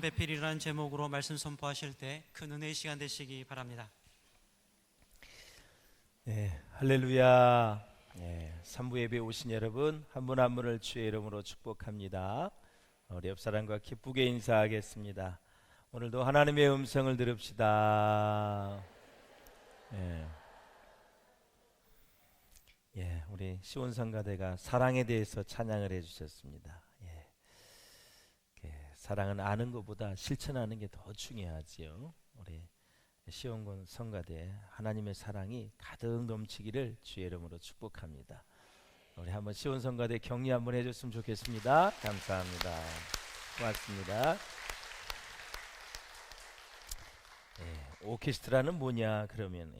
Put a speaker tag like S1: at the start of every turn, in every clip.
S1: 배필이라는 제목으로 말씀 선포하실 때 큰 은혜의 시간 되시기 바랍니다.
S2: 네, 할렐루야. 네, 3부 예배 오신 여러분 한 분 한 분을 주의 이름으로 축복합니다. 우리 옆 사람과 기쁘게 인사하겠습니다. 오늘도 하나님의 음성을 들읍시다. 우리 시온성가대가 사랑에 대해서 찬양을 해주셨습니다. 사랑은 아는 것보다 실천하는 게 더 중요하지요. 우리 시온군 성가대 하나님의 사랑이 가득 넘치기를 주의 이름으로 축복합니다. 우리 한번 시온 성가대 격려 한번 해줬으면 좋겠습니다. 감사합니다. 고맙습니다. 오케스트라는 뭐냐 그러면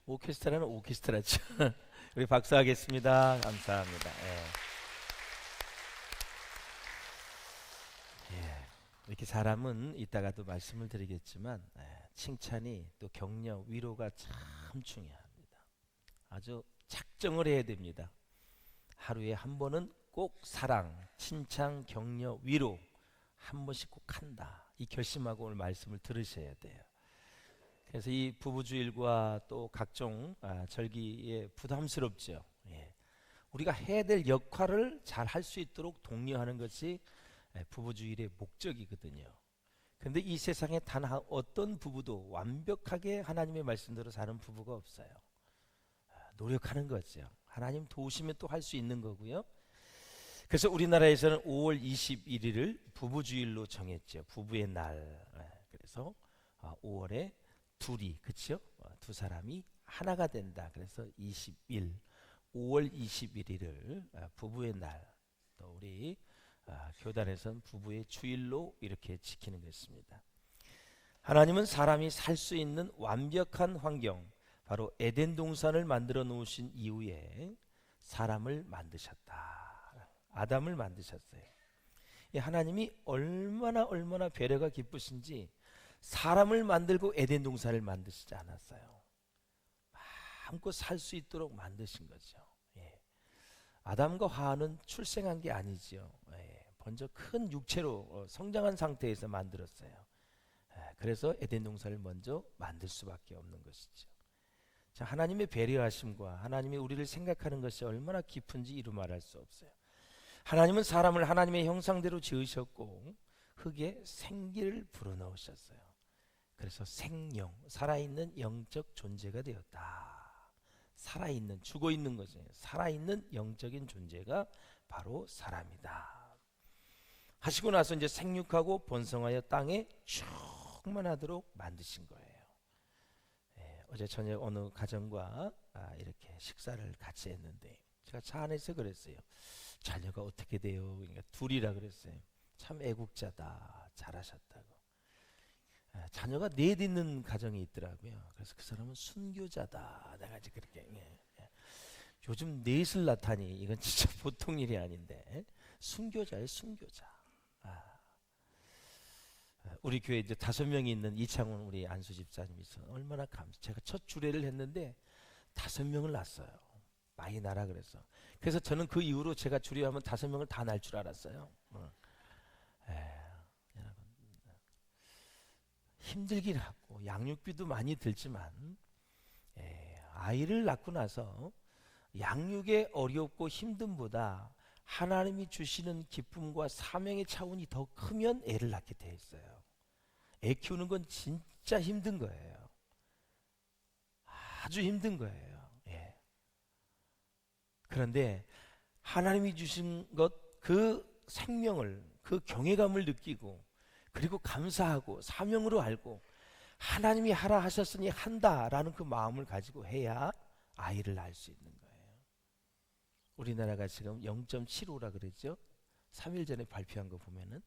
S2: 오케스트라는 오케스트라죠. 우리 박수하겠습니다. 감사합니다. 이렇게 사람은 이따가도 말씀을 드리겠지만 칭찬이 또 격려, 위로가 참 중요합니다. 아주 작정을 해야 됩니다. 하루에 한 번은 꼭 사랑, 칭찬, 격려, 위로 한 번씩 꼭 한다. 이 결심하고 오늘 말씀을 들으셔야 돼요. 그래서 이 부부주일과 또 각종 절기에 부담스럽죠. 우리가 해야 될 역할을 잘 할 수 있도록 독려하는 것이 부부주일의 목적이거든요. 그런데 이 세상에 단 어떤 부부도 완벽하게 하나님의 말씀대로 사는 부부가 없어요. 노력하는 거죠. 하나님 도우시면 또 할 수 있는 거고요. 그래서 우리나라에서는 5월 21일을 부부주일로 정했죠. 부부의 날. 그래서 5월에 둘이, 그렇죠? 두 사람이 하나가 된다. 그래서 5월 21일을 부부의 날. 또 우리 교단에서는 부부의 주일로 이렇게 지키는 것입니다. 하나님은 사람이 살 수 있는 완벽한 환경, 바로 에덴 동산을 만들어 놓으신 이후에 사람을 만드셨다. 아담을 만드셨어요. 하나님이 얼마나 배려가 깊으신지 사람을 만들고 에덴 동산을 만드시지 않았어요. 마음껏 살 수 있도록 만드신 거죠. 아담과 하와는 출생한 게 아니지요. 먼저 큰 육체로 성장한 상태에서 만들었어요. 그래서 에덴 동산을 먼저 만들 수밖에 없는 것이죠. 자, 하나님의 배려하심과 하나님이 우리를 생각하는 것이 얼마나 깊은지 이루 말할 수 없어요. 하나님은 사람을 하나님의 형상대로 지으셨고 흙에 생기를 불어넣으셨어요. 그래서 생명, 살아있는 영적 존재가 되었다. 살아있는, 죽어있는 것이에요. 살아있는 영적인 존재가 바로 사람이다 하시고 나서 이제 생육하고 번성하여 땅에 충만하도록 만드신 거예요. 어제 저녁 어느 가정과 이렇게 식사를 같이 했는데 제가 차 안에서 그랬어요. 자녀가 어떻게 돼요? 그러니까 둘이라 그랬어요. 참 애국자다, 잘하셨다고. 자녀가 넷 있는 가정이 있더라고요. 그래서 그 사람은 순교자다. 내가 이제 그렇게 요즘 넷을 낳다니 이건 진짜 보통 일이 아닌데 순교자예요, 순교자. 우리 교회 이제 5명이 있는 이창훈 우리 안수 집사님이 있어. 얼마나 제가 첫 주례를 했는데 5명을 낳았어요. 많이 낳으라 그래서. 그래서 저는 그 이후로 제가 주례하면 5명을 다 낳을 줄 알았어요. 여러분 힘들긴 하고 양육비도 많이 들지만 아이를 낳고 나서 양육의 어렵고 힘듦보다 하나님이 주시는 기쁨과 사명의 차원이 더 크면 애를 낳게 돼 있어요. 애 키우는 건 진짜 힘든 거예요. 아주 힘든 거예요. 그런데 하나님이 주신 것, 그 생명을, 그 경외감을 느끼고 그리고 감사하고 사명으로 알고 하나님이 하라 하셨으니 한다라는 그 마음을 가지고 해야 아이를 낳을 수 있는 거예요. 우리나라가 지금 0.75라 그랬죠. 3일 전에 발표한 거 보면은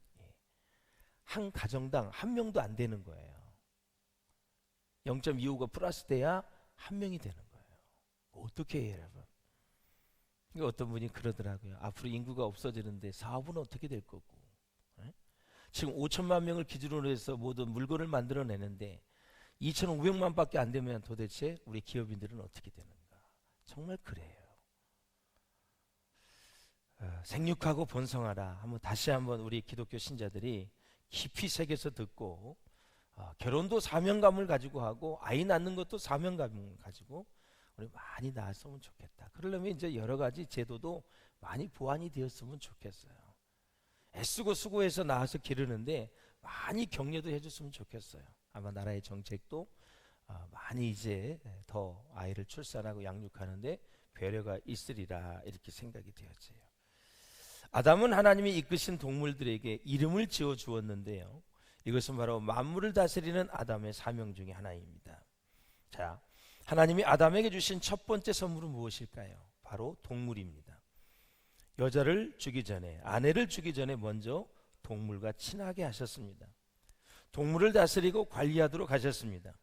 S2: 한 가정당 한 명도 안 되는 거예요. 0.25가 플러스 돼야 한 명이 되는 거예요. 어떻게 해요, 여러분? 어떤 분이 그러더라고요. 앞으로 인구가 없어지는데 사업은 어떻게 될 거고? 지금 5천만 명을 기준으로 해서 모든 물건을 만들어내는데 2,500만 밖에 안 되면 도대체 우리 기업인들은 어떻게 되는가? 정말 그래요. 생육하고 번성하라. 한번 다시 한번 우리 기독교 신자들이 깊이 새겨서 듣고 결혼도 사명감을 가지고 하고 아이 낳는 것도 사명감을 가지고 우리 많이 낳았으면 좋겠다. 그러려면 이제 여러 가지 제도도 많이 보완이 되었으면 좋겠어요. 애쓰고 수고해서 낳아서 기르는데 많이 격려도 해줬으면 좋겠어요. 아마 나라의 정책도 많이 이제 더 아이를 출산하고 양육하는데 배려가 있으리라 이렇게 생각이 되어져요. 아담은 하나님이 이끄신 동물들에게 이름을 지어 주었는데요. 이것은 바로 만물을 다스리는 아담의 사명 중에 하나입니다. 자, 하나님이 아담에게 주신 첫 번째 선물은 무엇일까요? 바로 동물입니다. 여자를 주기 전에, 아내를 주기 전에 먼저 동물과 친하게 하셨습니다. 동물을 다스리고 관리하도록 하셨습니다.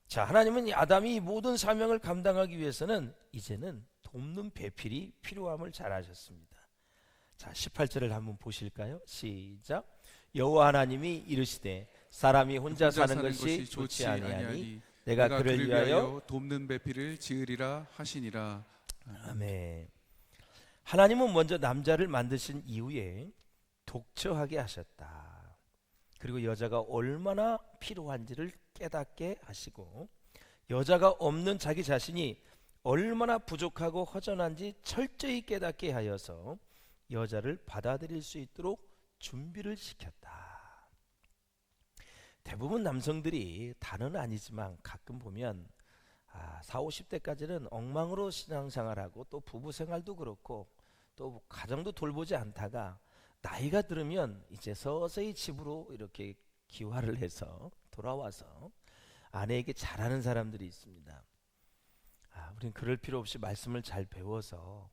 S2: 자, 하나님은 이 아담이 이 모든 사명을 감당하기 위해서는 이제는 돕는 배필이 필요함을 잘 아셨습니다. 자, 18절을 한번 보실까요? 시작. 여호와 하나님이 이르시되 사람이 혼자 사는 것이 좋지 아니하니 내가 그를 위하여
S3: 돕는 배필을 지으리라 하시니라.
S2: 아멘. 하나님은 먼저 남자를 만드신 이후에 독처하게 하셨다. 그리고 여자가 얼마나 필요한지를 깨닫게 하시고 여자가 없는 자기 자신이 얼마나 부족하고 허전한지 철저히 깨닫게 하여서 여자를 받아들일 수 있도록 준비를 시켰다. 대부분 남성들이 다는 아니지만 가끔 보면 40, 50대까지는 엉망으로 신앙생활하고 또 부부생활도 그렇고 또 가정도 돌보지 않다가 나이가 들으면 이제 서서히 집으로 이렇게 귀화를 해서 돌아와서 아내에게 잘하는 사람들이 있습니다. 우린 그럴 필요 없이 말씀을 잘 배워서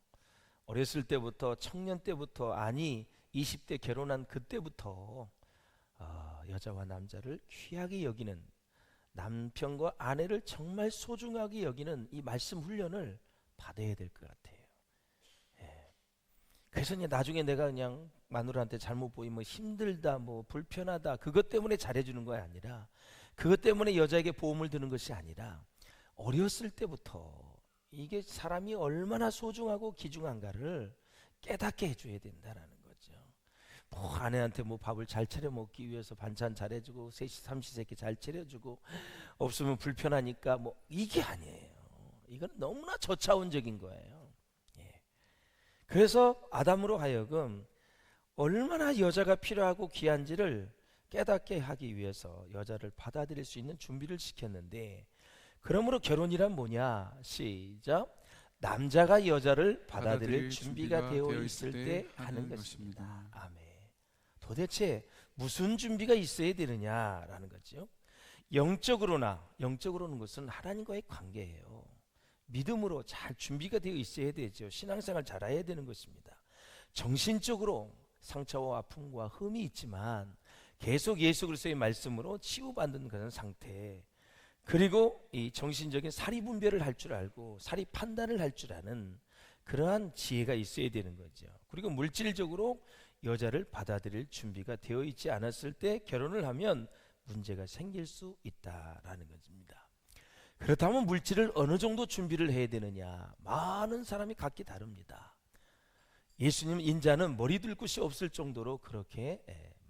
S2: 어렸을 때부터 청년 때부터 아니 20대 결혼한 그때부터 여자와 남자를 귀하게 여기는 남편과 아내를 정말 소중하게 여기는 이 말씀 훈련을 받아야 될 것 같아요. 그래서 이제 나중에 내가 그냥 마누라한테 잘못 보이면 힘들다 뭐 불편하다 그것 때문에 잘해주는 거 아니라 그것 때문에 여자에게 보험을 드는 것이 아니라 어렸을 때부터 이게 사람이 얼마나 소중하고 귀중한가를 깨닫게 해줘야 된다라는 거죠. 뭐 아내한테 뭐 밥을 잘 차려 먹기 위해서 반찬 잘해주고 삼시세끼 잘 차려주고 없으면 불편하니까 뭐 이게 아니에요. 이건 너무나 저차원적인 거예요. 그래서 아담으로 하여금 얼마나 여자가 필요하고 귀한지를 깨닫게 하기 위해서 여자를 받아들일 수 있는 준비를 시켰는데 그러므로 결혼이란 뭐냐? 시작. 남자가 여자를 받아들일 준비가 되어 있을 때 하는 것입니다. 아멘. 도대체 무슨 준비가 있어야 되느냐라는 거죠. 영적으로는 것은 하나님과의 관계예요. 믿음으로 잘 준비가 되어 있어야 되죠. 신앙생활 잘해야 되는 것입니다. 정신적으로 상처와 아픔과 흠이 있지만 계속 예수 그리스도의 말씀으로 치유받는 그런 상태, 그리고 이 정신적인 사리 분별을 할 줄 알고 사리 판단을 할 줄 아는 그러한 지혜가 있어야 되는 거죠. 그리고 물질적으로 여자를 받아들일 준비가 되어 있지 않았을 때 결혼을 하면 문제가 생길 수 있다라는 것입니다. 그렇다면 물질을 어느 정도 준비를 해야 되느냐? 많은 사람이 각기 다릅니다. 예수님 인자는 머리 둘 곳이 없을 정도로 그렇게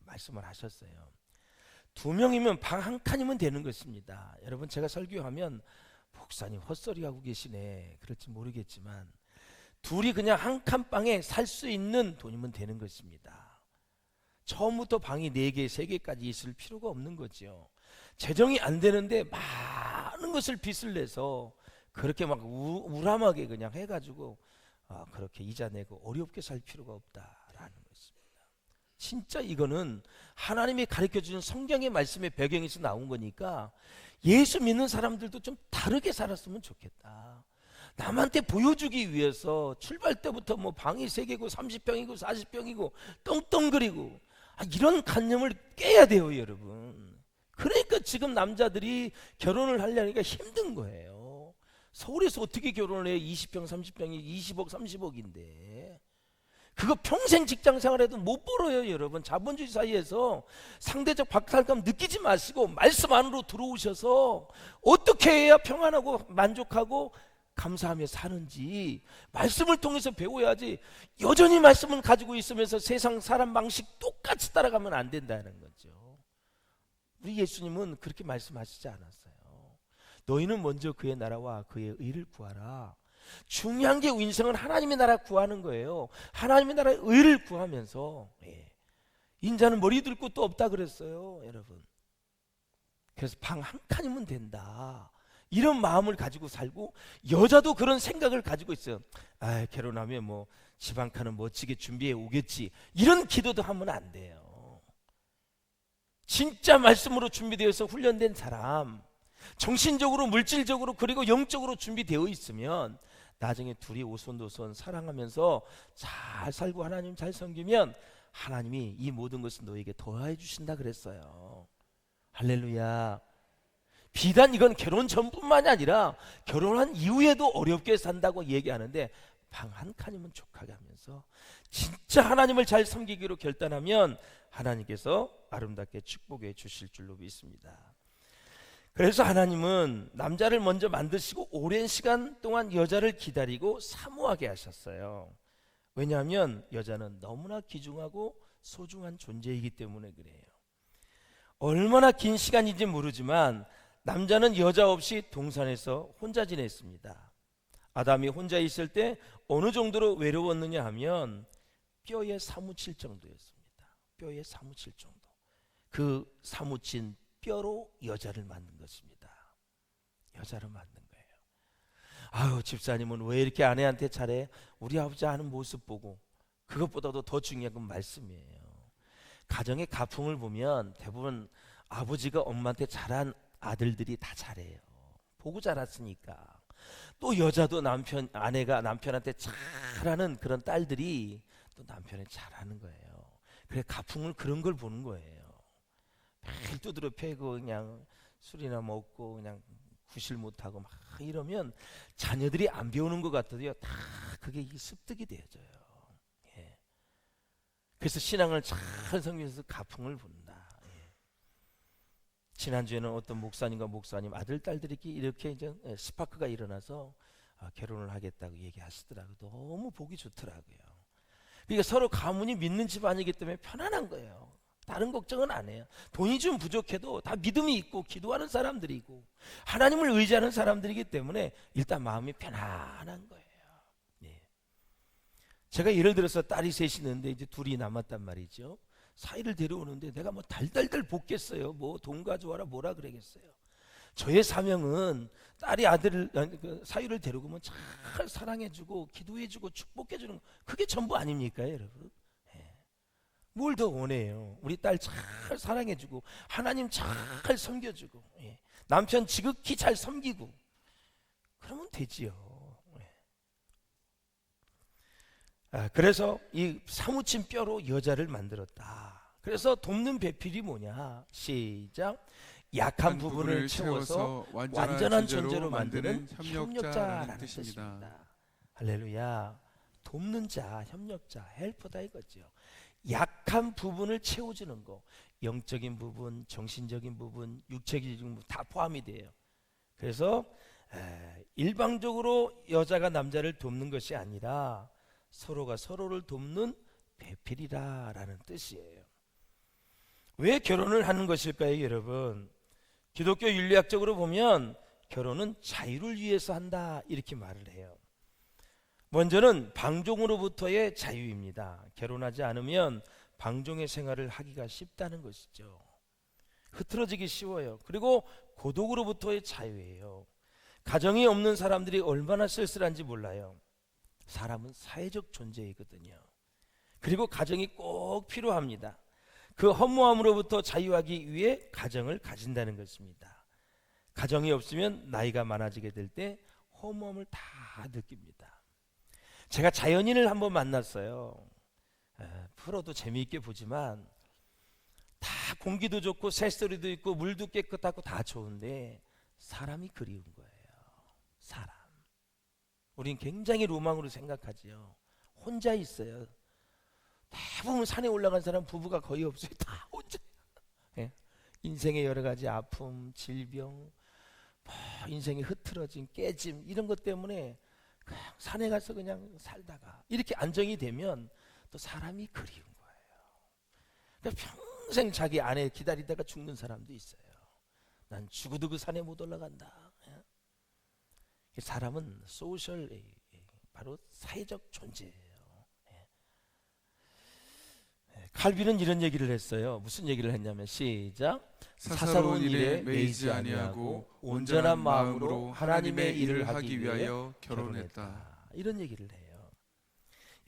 S2: 말씀을 하셨어요. 2명이면 방 한 칸이면 되는 것입니다. 여러분 제가 설교하면 목사님 헛소리하고 계시네 그럴지 모르겠지만 둘이 그냥 한 칸 방에 살 수 있는 돈이면 되는 것입니다. 처음부터 방이 4개, 3개까지 있을 필요가 없는 거죠. 재정이 안 되는데 많은 것을 빚을 내서 그렇게 막 우람하게 그냥 해가지고 그렇게 이자 내고 어렵게 살 필요가 없다라는 것입니다. 진짜 이거는 하나님이 가르쳐주는 성경의 말씀의 배경에서 나온 거니까 예수 믿는 사람들도 좀 다르게 살았으면 좋겠다. 남한테 보여주기 위해서 출발 때부터 뭐 방이 3개고 30평이고 40평이고 떵떵거리고 이런 관념을 깨야 돼요, 여러분. 그러니까 지금 남자들이 결혼을 하려니까 힘든 거예요. 서울에서 어떻게 결혼을 해? 20평 30평이 20억 30억인데 그거 평생 직장 생활해도 못 벌어요, 여러분. 자본주의 사이에서 상대적 박탈감 느끼지 마시고 말씀 안으로 들어오셔서 어떻게 해야 평안하고 만족하고 감사하며 사는지 말씀을 통해서 배워야지. 여전히 말씀을 가지고 있으면서 세상 사람 방식 똑같이 따라가면 안 된다는 거죠. 우리 예수님은 그렇게 말씀하시지 않았어요. 너희는 먼저 그의 나라와 그의 의를 구하라. 중요한 게 인생은 하나님의 나라 구하는 거예요. 하나님의 나라의 의를 구하면서 인자는 머리 들 곳도 없다 그랬어요, 여러분. 그래서 방 한 칸이면 된다, 이런 마음을 가지고 살고, 여자도 그런 생각을 가지고 있어요. 아, 결혼하면 뭐 집 한 칸은 멋지게 준비해 오겠지, 이런 기도도 하면 안 돼요. 진짜 말씀으로 준비되어서 훈련된 사람, 정신적으로 물질적으로 그리고 영적으로 준비되어 있으면 나중에 둘이 오손도손 사랑하면서 잘 살고 하나님 잘 섬기면 하나님이 이 모든 것을 너에게 더해 주신다 그랬어요. 할렐루야. 비단 이건 결혼 전뿐만이 아니라 결혼한 이후에도 어렵게 산다고 얘기하는데, 방 한 칸이면 족하게 하면서 진짜 하나님을 잘 섬기기로 결단하면 하나님께서 아름답게 축복해 주실 줄로 믿습니다. 그래서 하나님은 남자를 먼저 만드시고 오랜 시간 동안 여자를 기다리고 사모하게 하셨어요. 왜냐하면 여자는 너무나 귀중하고 소중한 존재이기 때문에 그래요. 얼마나 긴 시간인지 모르지만 남자는 여자 없이 동산에서 혼자 지냈습니다. 아담이 혼자 있을 때 어느 정도로 외로웠느냐 하면 뼈에 사무칠 정도였습니다. 뼈에 사무칠 정도. 그 사무친 뼈로 여자를 만든 것입니다. 여자를 만든 거예요. 아유, 집사님은 왜 이렇게 아내한테 잘해? 우리 아버지 하는 모습 보고. 그것보다도 더 중요한 건 말씀이에요. 가정의 가풍을 보면 대부분 아버지가 엄마한테 잘한 아들들이 다 잘해요. 보고 자랐으니까. 또 여자도 아내가 남편한테 잘하는 그런 딸들이 또 남편을 잘하는 거예요. 그래, 가풍을 그런 걸 보는 거예요. 매일 두드려 패고 그냥 술이나 먹고 그냥 구실 못하고 막 이러면 자녀들이 안 배우는 것 같아도요, 다 그게 습득이 되어져요. 예. 그래서 신앙을 잘 섬기면서 가풍을 본다. 예. 지난주에는 어떤 목사님 아들 딸들이 이렇게 이제 스파크가 일어나서 결혼을 하겠다고 얘기하시더라고요. 너무 보기 좋더라고요. 그러니까 서로 가문이 믿는 집안이기 때문에 편안한 거예요. 다른 걱정은 안 해요. 돈이 좀 부족해도 다 믿음이 있고 기도하는 사람들이고 하나님을 의지하는 사람들이기 때문에 일단 마음이 편안한 거예요. 네. 제가 예를 들어서 딸이 셋이 있는데 이제 둘이 남았단 말이죠. 사위를 데려오는데 내가 뭐 달달달 볶겠어요. 뭐 돈 가져와라 뭐라 그러겠어요. 저의 사명은 딸이 사위를 데려오면 잘 사랑해주고 기도해주고 축복해주는 거, 그게 전부 아닙니까, 여러분? 뭘 더 원해요? 우리 딸 잘 사랑해주고 하나님 잘 섬겨주고 남편 지극히 잘 섬기고 그러면 되지요. 그래서 이 사무친 뼈로 여자를 만들었다. 그래서 돕는 배필이 뭐냐? 시작. 약한 부분을 채워서 완전한 존재로 만드는 협력자라는 뜻입니다. 할렐루야. 돕는 자, 협력자, 헬퍼다 이거죠. 약한 부분을 채워주는 거, 영적인 부분, 정신적인 부분, 육체적인 부분 다 포함이 돼요. 그래서 일방적으로 여자가 남자를 돕는 것이 아니라 서로가 서로를 돕는 배필이라는 뜻이에요. 왜 결혼을 하는 것일까요, 여러분? 기독교 윤리학적으로 보면 결혼은 자유를 위해서 한다 이렇게 말을 해요. 먼저는 방종으로부터의 자유입니다. 결혼하지 않으면 방종의 생활을 하기가 쉽다는 것이죠. 흐트러지기 쉬워요. 그리고 고독으로부터의 자유예요. 가정이 없는 사람들이 얼마나 쓸쓸한지 몰라요. 사람은 사회적 존재이거든요. 그리고 가정이 꼭 필요합니다. 그 허무함으로부터 자유하기 위해 가정을 가진다는 것입니다. 가정이 없으면 나이가 많아지게 될 때 허무함을 다 느낍니다. 제가 자연인을 한번 만났어요. 프로도 재미있게 보지만 다 공기도 좋고 새소리도 있고 물도 깨끗하고 다 좋은데 사람이 그리운 거예요. 사람. 우린 굉장히 로망으로 생각하지요. 혼자 있어요. 대부분 산에 올라간 사람 부부가 거의 없어요. 다 혼자. 인생의 여러 가지 아픔, 질병, 인생이 흐트러짐, 깨짐 이런 것 때문에 그냥 산에 가서 그냥 살다가 이렇게 안정이 되면 또 사람이 그리운 거예요. 그러니까 평생 자기 아내 기다리다가 죽는 사람도 있어요. 난 죽어도 그 산에 못 올라간다. 사람은 소셜, 바로 사회적 존재예요. 칼빈은 이런 얘기를 했어요. 무슨 얘기를 했냐면 시작.
S3: 사사로운 일에 매이지 아니하고 온전한 마음으로 하나님의 일을 하기 위하여 결혼했다.
S2: 이런 얘기를 해요.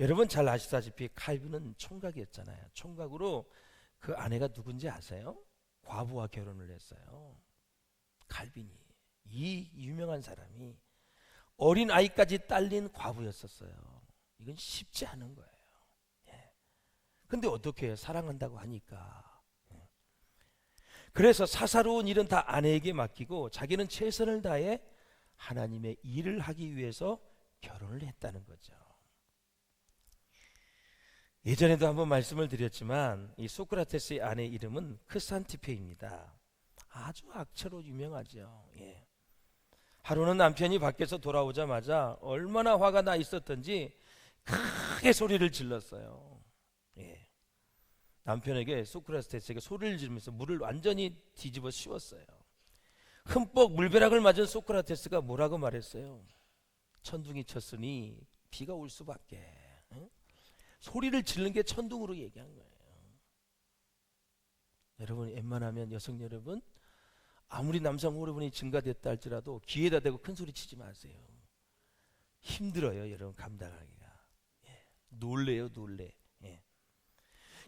S2: 여러분 잘 아시다시피 칼빈은 총각이었잖아요. 총각으로 그 아내가 누군지 아세요? 과부와 결혼을 했어요. 칼빈이, 이 유명한 사람이 어린 아이까지 딸린 과부였었어요. 이건 쉽지 않은 거예요. 근데 어떻게 해요? 사랑한다고 하니까. 그래서 사사로운 일은 다 아내에게 맡기고 자기는 최선을 다해 하나님의 일을 하기 위해서 결혼을 했다는 거죠. 예전에도 한번 말씀을 드렸지만 이 소크라테스의 아내 이름은 크산티페입니다. 아주 악처로 유명하죠. 하루는 남편이 밖에서 돌아오자마자 얼마나 화가 나 있었던지 크게 소리를 질렀어요. 남편에게 소크라테스에게 소리를 지르면서 물을 완전히 뒤집어 씌웠어요. 흠뻑 물벼락을 맞은 소크라테스가 뭐라고 말했어요? 천둥이 쳤으니 비가 올 수밖에. 소리를 지르는 게 천둥으로 얘기한 거예요. 여러분 웬만하면 여성 여러분 아무리 남성 호르몬이 증가됐다 할지라도 귀에다 대고 큰 소리 치지 마세요. 힘들어요 여러분 감당하기가. 놀래요 놀래.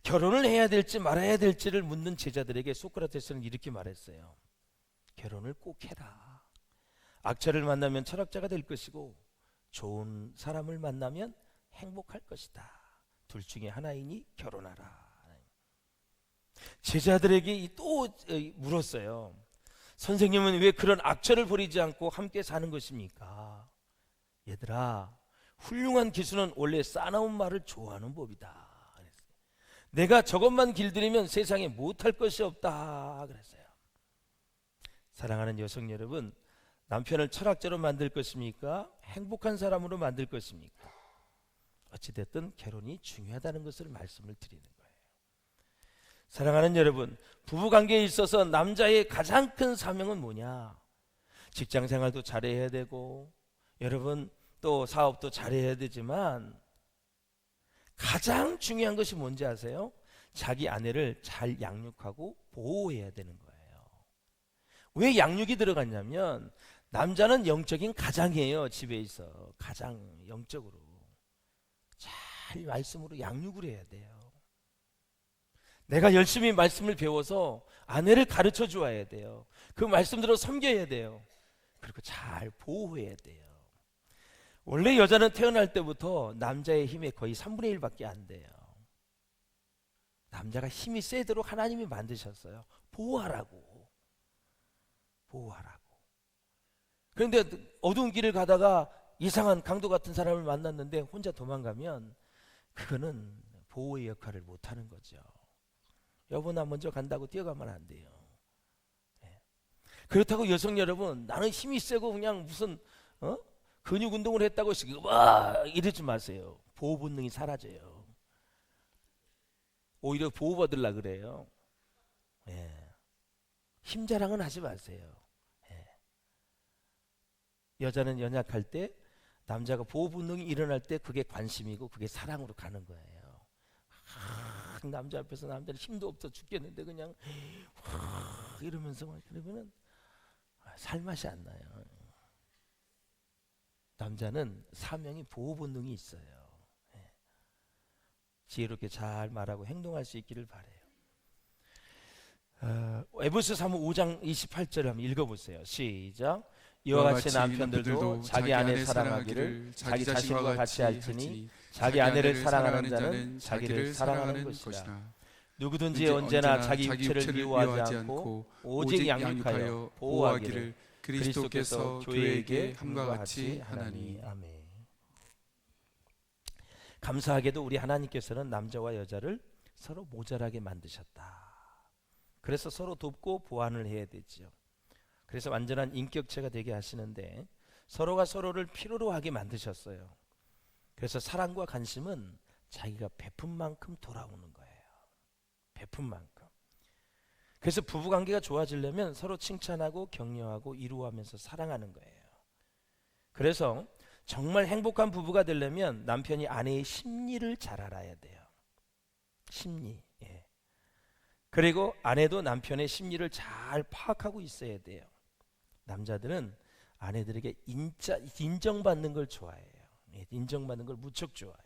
S2: 결혼을 해야 될지 말아야 될지를 묻는 제자들에게 소크라테스는 이렇게 말했어요. 결혼을 꼭 해라. 악자를 만나면 철학자가 될 것이고 좋은 사람을 만나면 행복할 것이다. 둘 중에 하나이니 결혼하라. 제자들에게 또 물었어요. 선생님은 왜 그런 악처를 버리지 않고 함께 사는 것입니까? 얘들아, 훌륭한 기수는 원래 싸나운 말을 좋아하는 법이다. 내가 저것만 길들이면 세상에 못할 것이 없다 그랬어요. 사랑하는 여성 여러분, 남편을 철학자로 만들 것입니까? 행복한 사람으로 만들 것입니까? 어찌됐든 결혼이 중요하다는 것을 말씀을 드리는 거예요. 사랑하는 여러분, 부부관계에 있어서 남자의 가장 큰 사명은 뭐냐? 직장생활도 잘해야 되고 여러분 또 사업도 잘해야 되지만 가장 중요한 것이 뭔지 아세요? 자기 아내를 잘 양육하고 보호해야 되는 거예요. 왜 양육이 들어갔냐면 남자는 영적인 가장이에요. 집에 있어 가장 영적으로 잘 말씀으로 양육을 해야 돼요. 내가 열심히 말씀을 배워서 아내를 가르쳐 주어야 돼요. 그 말씀대로 섬겨야 돼요. 그리고 잘 보호해야 돼요. 원래 여자는 태어날 때부터 남자의 힘의 거의 3분의 1밖에 안 돼요. 남자가 힘이 세도록 하나님이 만드셨어요. 보호하라고. 보호하라고. 그런데 어두운 길을 가다가 이상한 강도 같은 사람을 만났는데 혼자 도망가면 그거는 보호의 역할을 못하는 거죠. 여보 나 먼저 간다고 뛰어가면 안 돼요. 그렇다고 여성 여러분 나는 힘이 세고 그냥 무슨 근육 운동을 했다고 해서 와 이러지 마세요. 보호 본능이 사라져요. 오히려 보호받으려 그래요. 힘 자랑은 하지 마세요. 여자는 연약할 때 남자가 보호 본능이 일어날 때 그게 관심이고 그게 사랑으로 가는 거예요. 남자 앞에서 남자는 힘도 없어 죽겠는데 그냥 이러면서 막 그러면은 살맛이 안 나요. 남자는 사명이 보호 본능이 있어요. 지혜롭게 잘 말하고 행동할 수 있기를 바래요. 에베소 5장 28절을 한번 읽어보세요. 시작. 이와 같이 남편들도 자기 아내 사랑하기를 자기 자신과 같이 할지니 자기 아내를 사랑하는 자는 자기를 사랑하는 것이라. 누구든지 언제나 자기 육체를 미워하지 않고 오직 양육하여 보호하기를 그리스도께서 교회에게 함과 같이 하나니. 아멘. 감사하게도 우리 하나님께서는 남자와 여자를 서로 모자라게 만드셨다. 그래서 서로 돕고 보완을 해야 되죠. 그래서 완전한 인격체가 되게 하시는데 서로가 서로를 필요로 하게 만드셨어요. 그래서 사랑과 관심은 자기가 베푼 만큼 돌아오는 거예요. 베푼 만큼. 그래서 부부관계가 좋아지려면 서로 칭찬하고 격려하고 이루어하면서 사랑하는 거예요. 그래서 정말 행복한 부부가 되려면 남편이 아내의 심리를 잘 알아야 돼요. 심리. 예. 그리고 아내도 남편의 심리를 잘 파악하고 있어야 돼요. 남자들은 아내들에게 인정받는 걸 좋아해요. 예, 인정받는 걸 무척 좋아해요.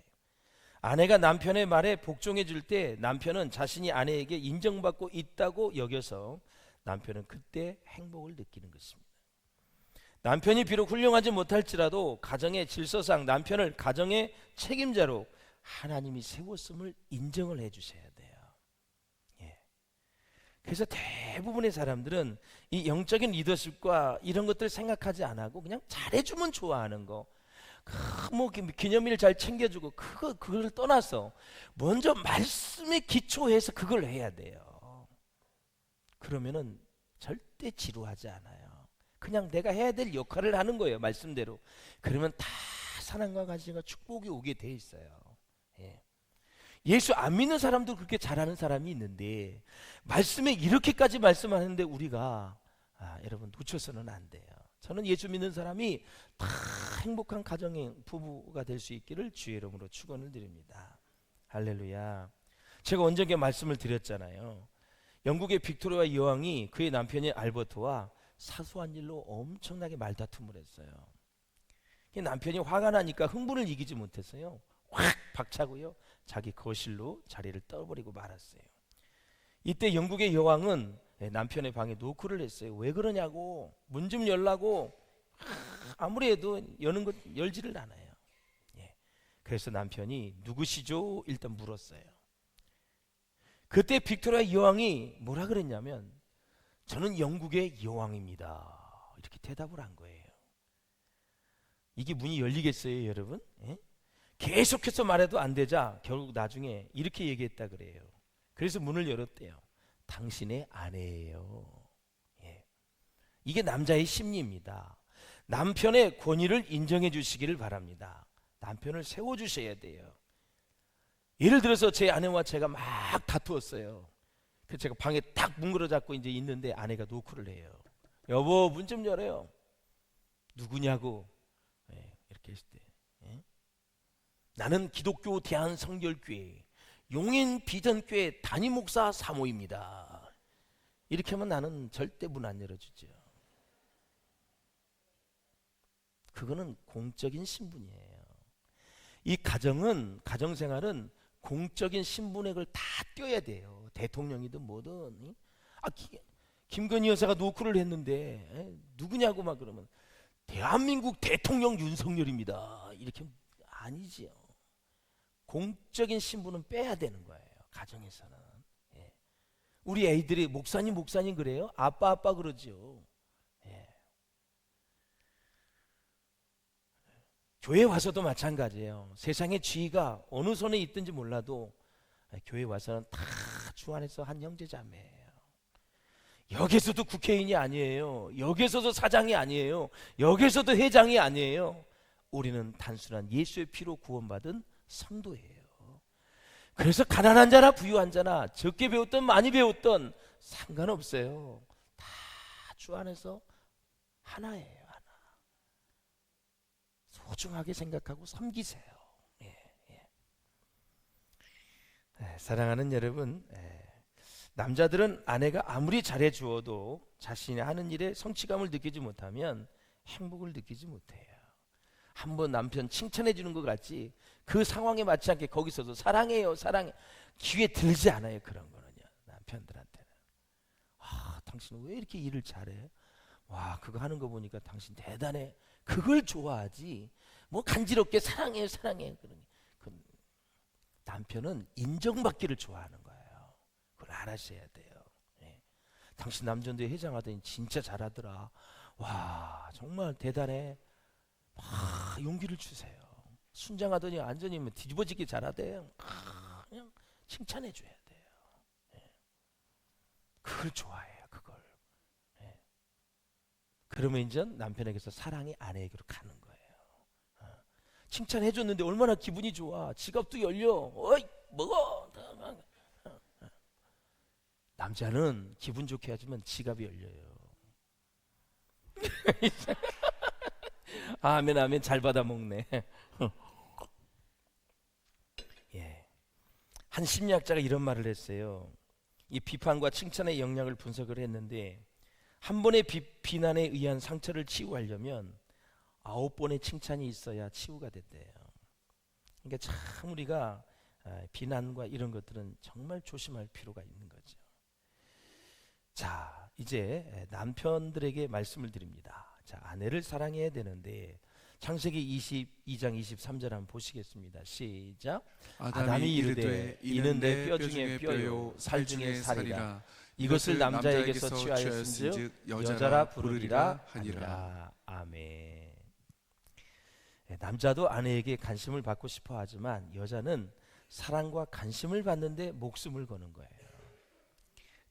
S2: 아내가 남편의 말에 복종해 줄 때 남편은 자신이 아내에게 인정받고 있다고 여겨서 남편은 그때 행복을 느끼는 것입니다. 남편이 비록 훌륭하지 못할지라도 가정의 질서상 남편을 가정의 책임자로 하나님이 세웠음을 인정을 해주셔야 돼요. 예. 그래서 대부분의 사람들은 이 영적인 리더십과 이런 것들 생각하지 안 하고 그냥 잘해주면 좋아하는 거, 뭐 기념일 잘 챙겨주고 그걸 떠나서 먼저 말씀에 기초해서 그걸 해야 돼요. 그러면은 절대 지루하지 않아요. 그냥 내가 해야 될 역할을 하는 거예요. 말씀대로. 그러면 다 사랑과 관심과 축복이 오게 돼 있어요. 예. 예수 안 믿는 사람도 그렇게 잘하는 사람이 있는데 말씀에 이렇게까지 말씀하는데 우리가 여러분 놓쳐서는 안 돼요. 저는 예수 믿는 사람이 다 행복한 가정의 부부가 될 수 있기를 주의 이름으로 축원을 드립니다. 할렐루야. 제가 언젠가 말씀을 드렸잖아요. 영국의 빅토리아 여왕이 그의 남편인 알버트와 사소한 일로 엄청나게 말다툼을 했어요. 남편이 화가 나니까 흥분을 이기지 못했어요. 확 박차고요. 자기 거실로 자리를 떠버리고 말았어요. 이때 영국의 여왕은 남편의 방에 노크를 했어요. 왜 그러냐고, 문 좀 열라고. 아무리 해도 여는 것 열지를 않아요. 예. 그래서 남편이 누구시죠? 일단 물었어요. 그때 빅토리아 여왕이 뭐라 그랬냐면 저는 영국의 여왕입니다. 이렇게 대답을 한 거예요. 이게 문이 열리겠어요, 여러분? 예? 계속해서 말해도 안 되자 결국 나중에 이렇게 얘기했다 그래요. 그래서 문을 열었대요. 당신의 아내예요. 예. 이게 남자의 심리입니다. 남편의 권위를 인정해 주시기를 바랍니다. 남편을 세워주셔야 돼요. 예를 들어서 제 아내와 제가 막 다투었어요. 그래서 제가 방에 딱 뭉그러 잡고 이제 있는데 아내가 노크를 해요. 여보, 문 좀 열어요. 누구냐고. 예, 이렇게 했을 때 나는 기독교 대한성결교회 용인 비전교회 담임 목사 사모입니다. 이렇게 하면 나는 절대 문 안 열어주죠. 그거는 공적인 신분이에요. 이 가정생활은 공적인 신분의 걸 다 띄어야 돼요. 대통령이든 뭐든. 김건희 여사가 노크를 했는데 누구냐고 막 그러면 대한민국 대통령 윤석열입니다. 이렇게 아니지요. 공적인 신분은 빼야 되는 거예요. 가정에서는. 예. 우리 애들이 목사님 그래요? 아빠 그러죠. 예. 교회 와서도 마찬가지예요. 세상의 지위가 어느 손에 있든지 몰라도 교회 와서는 다 주 안에서 한 형제 자매예요. 여기서도 국회의원이 아니에요. 여기서도 사장이 아니에요. 여기서도 회장이 아니에요. 우리는 단순한 예수의 피로 구원받은 성도예요. 그래서 가난한 자나 부유한 자나 적게 배웠던 많이 배웠던 상관없어요. 다 주 안에서 하나예요. 하나. 소중하게 생각하고 섬기세요. 사랑하는 여러분, 남자들은 아내가 아무리 잘해 주어도 자신이 하는 일에 성취감을 느끼지 못하면 행복을 느끼지 못해요. 한번 남편 칭찬해 주는 것 같지 그 상황에 맞지 않게 거기서도 사랑해요 귀에 들지 않아요. 그런 거는요. 남편들한테는 당신 왜 이렇게 일을 잘해? 와, 그거 하는 거 보니까 당신 대단해. 그걸 좋아하지 뭐 간지럽게 사랑해요 그러니. 남편은 인정받기를 좋아하는 거예요. 그걸 알아셔야 돼요. 예. 당신 남전도회 회장하더니 진짜 잘하더라. 와, 정말 대단해. 용기를 주세요. 순장하더니 완전히 뒤집어지게 잘하대요. 그냥 칭찬해 줘야 돼요. 예. 그걸 좋아해요. 그걸. 예. 그러면 이제 남편에게서 사랑이 아내에게로 가는 거예요. 칭찬해줬는데 얼마나 기분이 좋아. 지갑도 열려. 어이 먹어. 남자는 기분 좋게 하지만 지갑이 열려요. 아멘 아멘 잘 받아 먹네. 예. 한 심리학자가 이런 말을 했어요. 이 비판과 칭찬의 영향을 분석을 했는데 한 번의 비난에 의한 상처를 치유하려면 9번의 칭찬이 있어야 치유가 됐대요. 그러니까 참 우리가 비난과 이런 것들은 정말 조심할 필요가 있는 거죠. 자, 이제 남편들에게 말씀을 드립니다. 자, 아내를 사랑해야 되는데 창세기 22장 23절 한번 보시겠습니다. 시작. 아담이 이르되 이는 내 뼈 중에 뼈요 살 중에 살이라. 이것을 남자에게서 취하였은즉 여자라 부르리라 하니라. 아멘. 남자도 아내에게 관심을 받고 싶어 하지만 여자는 사랑과 관심을 받는데 목숨을 거는 거예요.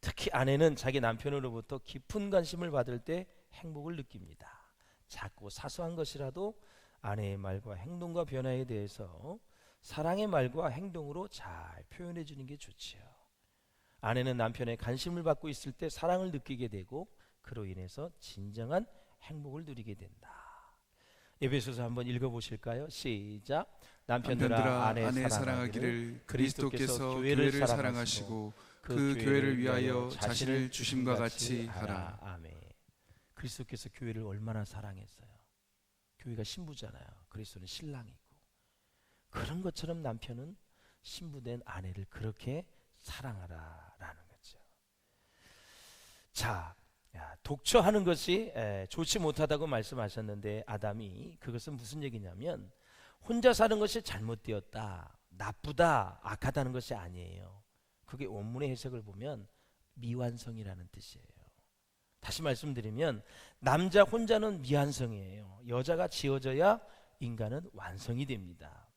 S2: 특히 아내는 자기 남편으로부터 깊은 관심을 받을 때 행복을 느낍니다. 작고 사소한 것이라도 아내의 말과 행동과 변화에 대해서 사랑의 말과 행동으로 잘 표현해 주는 게 좋지요. 아내는 남편의 관심을 받고 있을 때 사랑을 느끼게 되고 그로 인해서 진정한 행복을 누리게 된다. 에베소서 한번 읽어보실까요? 시작. 남편들아 아내 사랑하기를 그리스도께서 교회를 사랑하시고 그 교회를 위하여 자신을 주심과 같이 하라. 아멘. 그리스도께서 교회를 얼마나 사랑했어요. 교회가 신부잖아요. 그리스도는 신랑이고 그런 것처럼 남편은 신부된 아내를 그렇게 사랑하라라는 거죠. 자, 독처하는 것이 좋지 못하다고 말씀하셨는데 아담이 그것은 무슨 얘기냐면 혼자 사는 것이 잘못되었다, 나쁘다, 악하다는 것이 아니에요. 그게 원문의 해석을 보면 미완성이라는 뜻이에요. 다시 말씀드리면 남자 혼자는 미완성이에요. 여자가 지어져야 인간은 완성이 됩니다.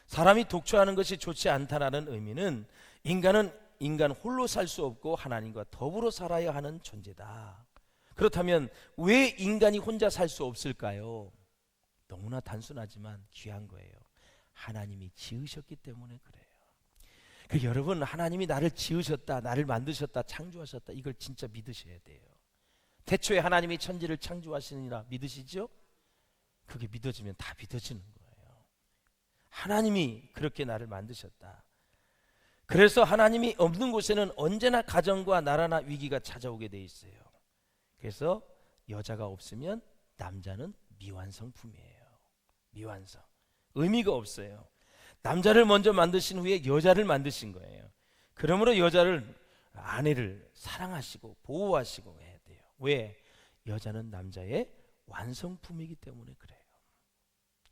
S2: 사람이 독처하는 것이 좋지 않다라는 의미는 인간은 인간 홀로 살 수 없고 하나님과 더불어 살아야 하는 존재다. 그렇다면 왜 인간이 혼자 살 수 없을까요? 너무나 단순하지만 귀한 거예요. 하나님이 지으셨기 때문에 그래요. 여러분, 하나님이 나를 지으셨다, 나를 만드셨다, 창조하셨다, 이걸 진짜 믿으셔야 돼요. 태초에 하나님이 천지를 창조하시느니라 믿으시죠? 그게 믿어지면 다 믿어지는 거예요. 하나님이 그렇게 나를 만드셨다. 그래서 하나님이 없는 곳에는 언제나 가정과 나라나 위기가 찾아오게 돼 있어요. 그래서 여자가 없으면 남자는 미완성품이에요. 미완성. 의미가 없어요. 남자를 먼저 만드신 후에 여자를 만드신 거예요. 그러므로 여자를, 아내를 사랑하시고 보호하시고 해야 돼요. 왜? 여자는 남자의 완성품이기 때문에 그래요.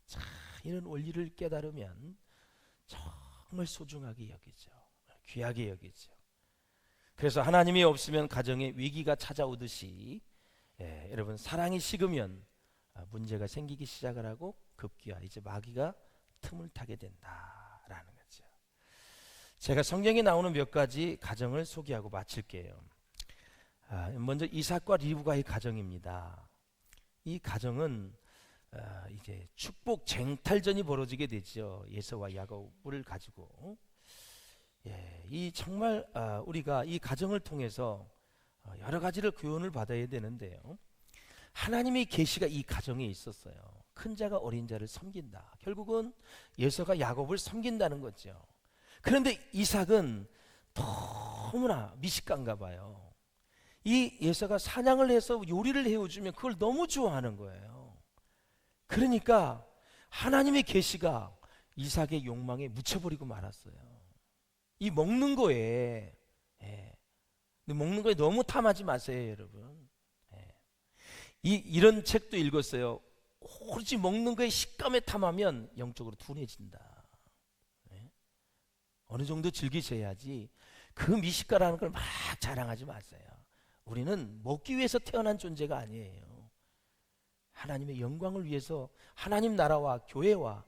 S2: 자, 이런 원리를 깨달으면 정말 소중하게 여기죠. 귀하게 여기죠. 그래서 하나님이 없으면 가정에 위기가 찾아오듯이 여러분 사랑이 식으면 문제가 생기기 시작을 하고 급기야 이제 마귀가 틈을 타게 된다라는 거죠. 제가 성경에 나오는 몇 가지 가정을 소개하고 마칠게요. 먼저 이삭과 리브가의 가정입니다. 이 가정은 이제 축복 쟁탈전이 벌어지게 되죠. 에서와 야곱을 가지고. 이 정말 우리가 이 가정을 통해서 여러 가지를 교훈을 받아야 되는데요. 하나님의 계시가 이 가정에 있었어요. 큰 자가 어린 자를 섬긴다. 결국은 에서가 야곱을 섬긴다는 거죠. 그런데 이삭은 너무나 미식가인가 봐요. 이 에서가 사냥을 해서 요리를 해주면 그걸 너무 좋아하는 거예요. 그러니까 하나님의 계시가 이삭의 욕망에 묻혀버리고 말았어요. 이 먹는 거에 먹는 거에 너무 탐하지 마세요, 여러분. 이런 책도 읽었어요. 오로지 먹는 거에 식감에 탐하면 영적으로 둔해진다. 어느 정도 즐기셔야지 그 미식가라는 걸 막 자랑하지 마세요. 우리는 먹기 위해서 태어난 존재가 아니에요. 하나님의 영광을 위해서, 하나님 나라와 교회와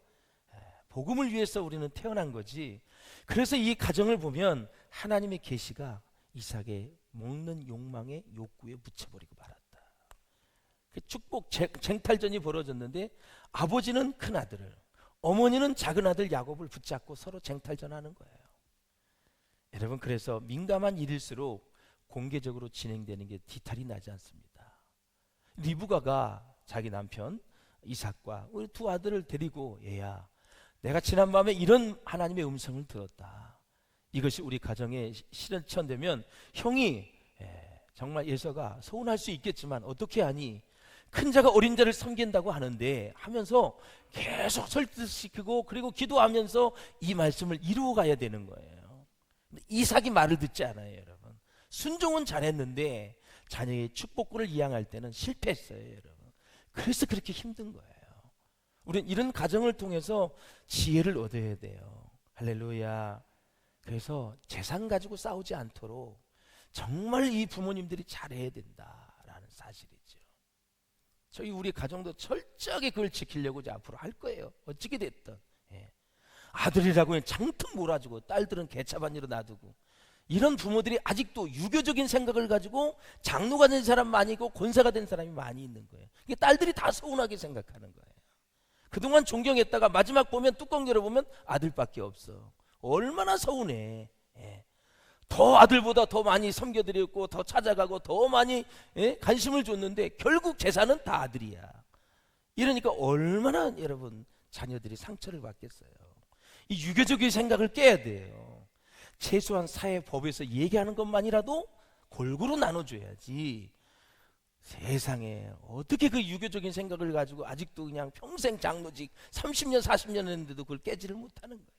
S2: 복음을 위해서 우리는 태어난 거지. 그래서 이 가정을 보면 하나님의 계시가 이삭의 먹는 욕망의 욕구에 묻혀버리고 말았다. 그 축복 쟁탈전이 벌어졌는데 아버지는 큰 아들을, 어머니는 작은 아들 야곱을 붙잡고 서로 쟁탈전하는 거예요. 여러분, 그래서 민감한 일일수록 공개적으로 진행되는 게 뒤탈이 나지 않습니다. 리브가가 자기 남편 이삭과 우리 두 아들을 데리고, 얘야, 내가 지난밤에 이런 하나님의 음성을 들었다. 이것이 우리 가정에 실현되면 형이 정말 예서가 서운할 수 있겠지만 어떻게 하니? 큰 자가 어린 자를 섬긴다고 하는데 하면서 계속 설득시키고 그리고 기도하면서 이 말씀을 이루어 가야 되는 거예요. 근데 이삭이 말을 듣지 않아요, 여러분. 순종은 잘했는데 자녀의 축복권을 이양할 때는 실패했어요, 여러분. 그래서 그렇게 힘든 거예요. 우리는 이런 가정을 통해서 지혜를 얻어야 돼요. 할렐루야. 그래서 재산 가지고 싸우지 않도록 정말 이 부모님들이 잘해야 된다라는 사실이죠. 저희 우리 가정도 철저하게 그걸 지키려고 이제 앞으로 할 거예요. 어찌게 됐든. 아들이라고 장튼 몰아주고 딸들은 개차반이로 놔두고, 이런 부모들이 아직도 유교적인 생각을 가지고 장로가 된 사람 많이 있고 권사가 된 사람이 많이 있는 거예요. 이게 딸들이 다 서운하게 생각하는 거예요. 그동안 존경했다가 마지막 보면 뚜껑 열어보면 아들밖에 없어. 얼마나 서운해. 더 아들보다 더 많이 섬겨드렸고 더 찾아가고 더 많이 관심을 줬는데 결국 재산은 다 아들이야. 이러니까 얼마나 여러분 자녀들이 상처를 받겠어요. 이 유교적인 생각을 깨야 돼요. 최소한 사회법에서 얘기하는 것만이라도 골고루 나눠줘야지. 세상에 어떻게 그 유교적인 생각을 가지고 아직도 그냥 평생 장로직 30년 40년 했는데도 그걸 깨지를 못하는 거예요.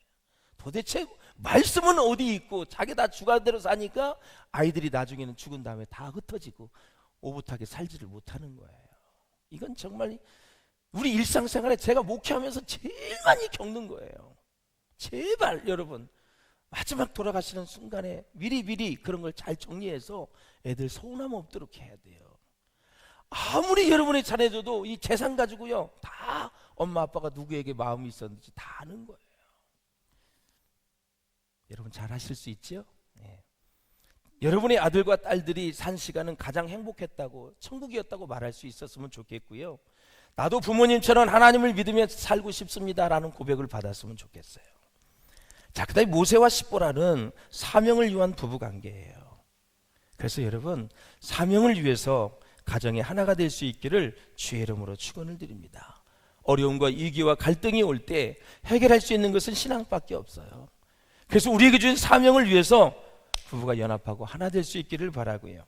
S2: 도대체 말씀은 어디 있고 자기 다 주관대로 사니까 아이들이 나중에는 죽은 다음에 다 흩어지고 오붓하게 살지를 못하는 거예요. 이건 정말 우리 일상생활에 제가 목회하면서 제일 많이 겪는 거예요. 제발 여러분, 마지막 돌아가시는 순간에 미리 그런 걸 잘 정리해서 애들 서운함 없도록 해야 돼요. 아무리 여러분이 잘해줘도 이 재산 가지고요, 다 엄마 아빠가 누구에게 마음이 있었는지 다 아는 거예요. 여러분 잘 하실 수 있죠? 여러분의 아들과 딸들이 산 시간은 가장 행복했다고, 천국이었다고 말할 수 있었으면 좋겠고요. 나도 부모님처럼 하나님을 믿으며 살고 싶습니다라는 고백을 받았으면 좋겠어요. 자, 그다음에 모세와 십보라는 사명을 위한 부부관계예요. 그래서 여러분, 사명을 위해서 가정의 하나가 될 수 있기를 주의 이름으로 축원을 드립니다. 어려움과 위기와 갈등이 올 때 해결할 수 있는 것은 신앙밖에 없어요. 그래서 우리에게 주신 사명을 위해서 부부가 연합하고 하나 될 수 있기를 바라고요.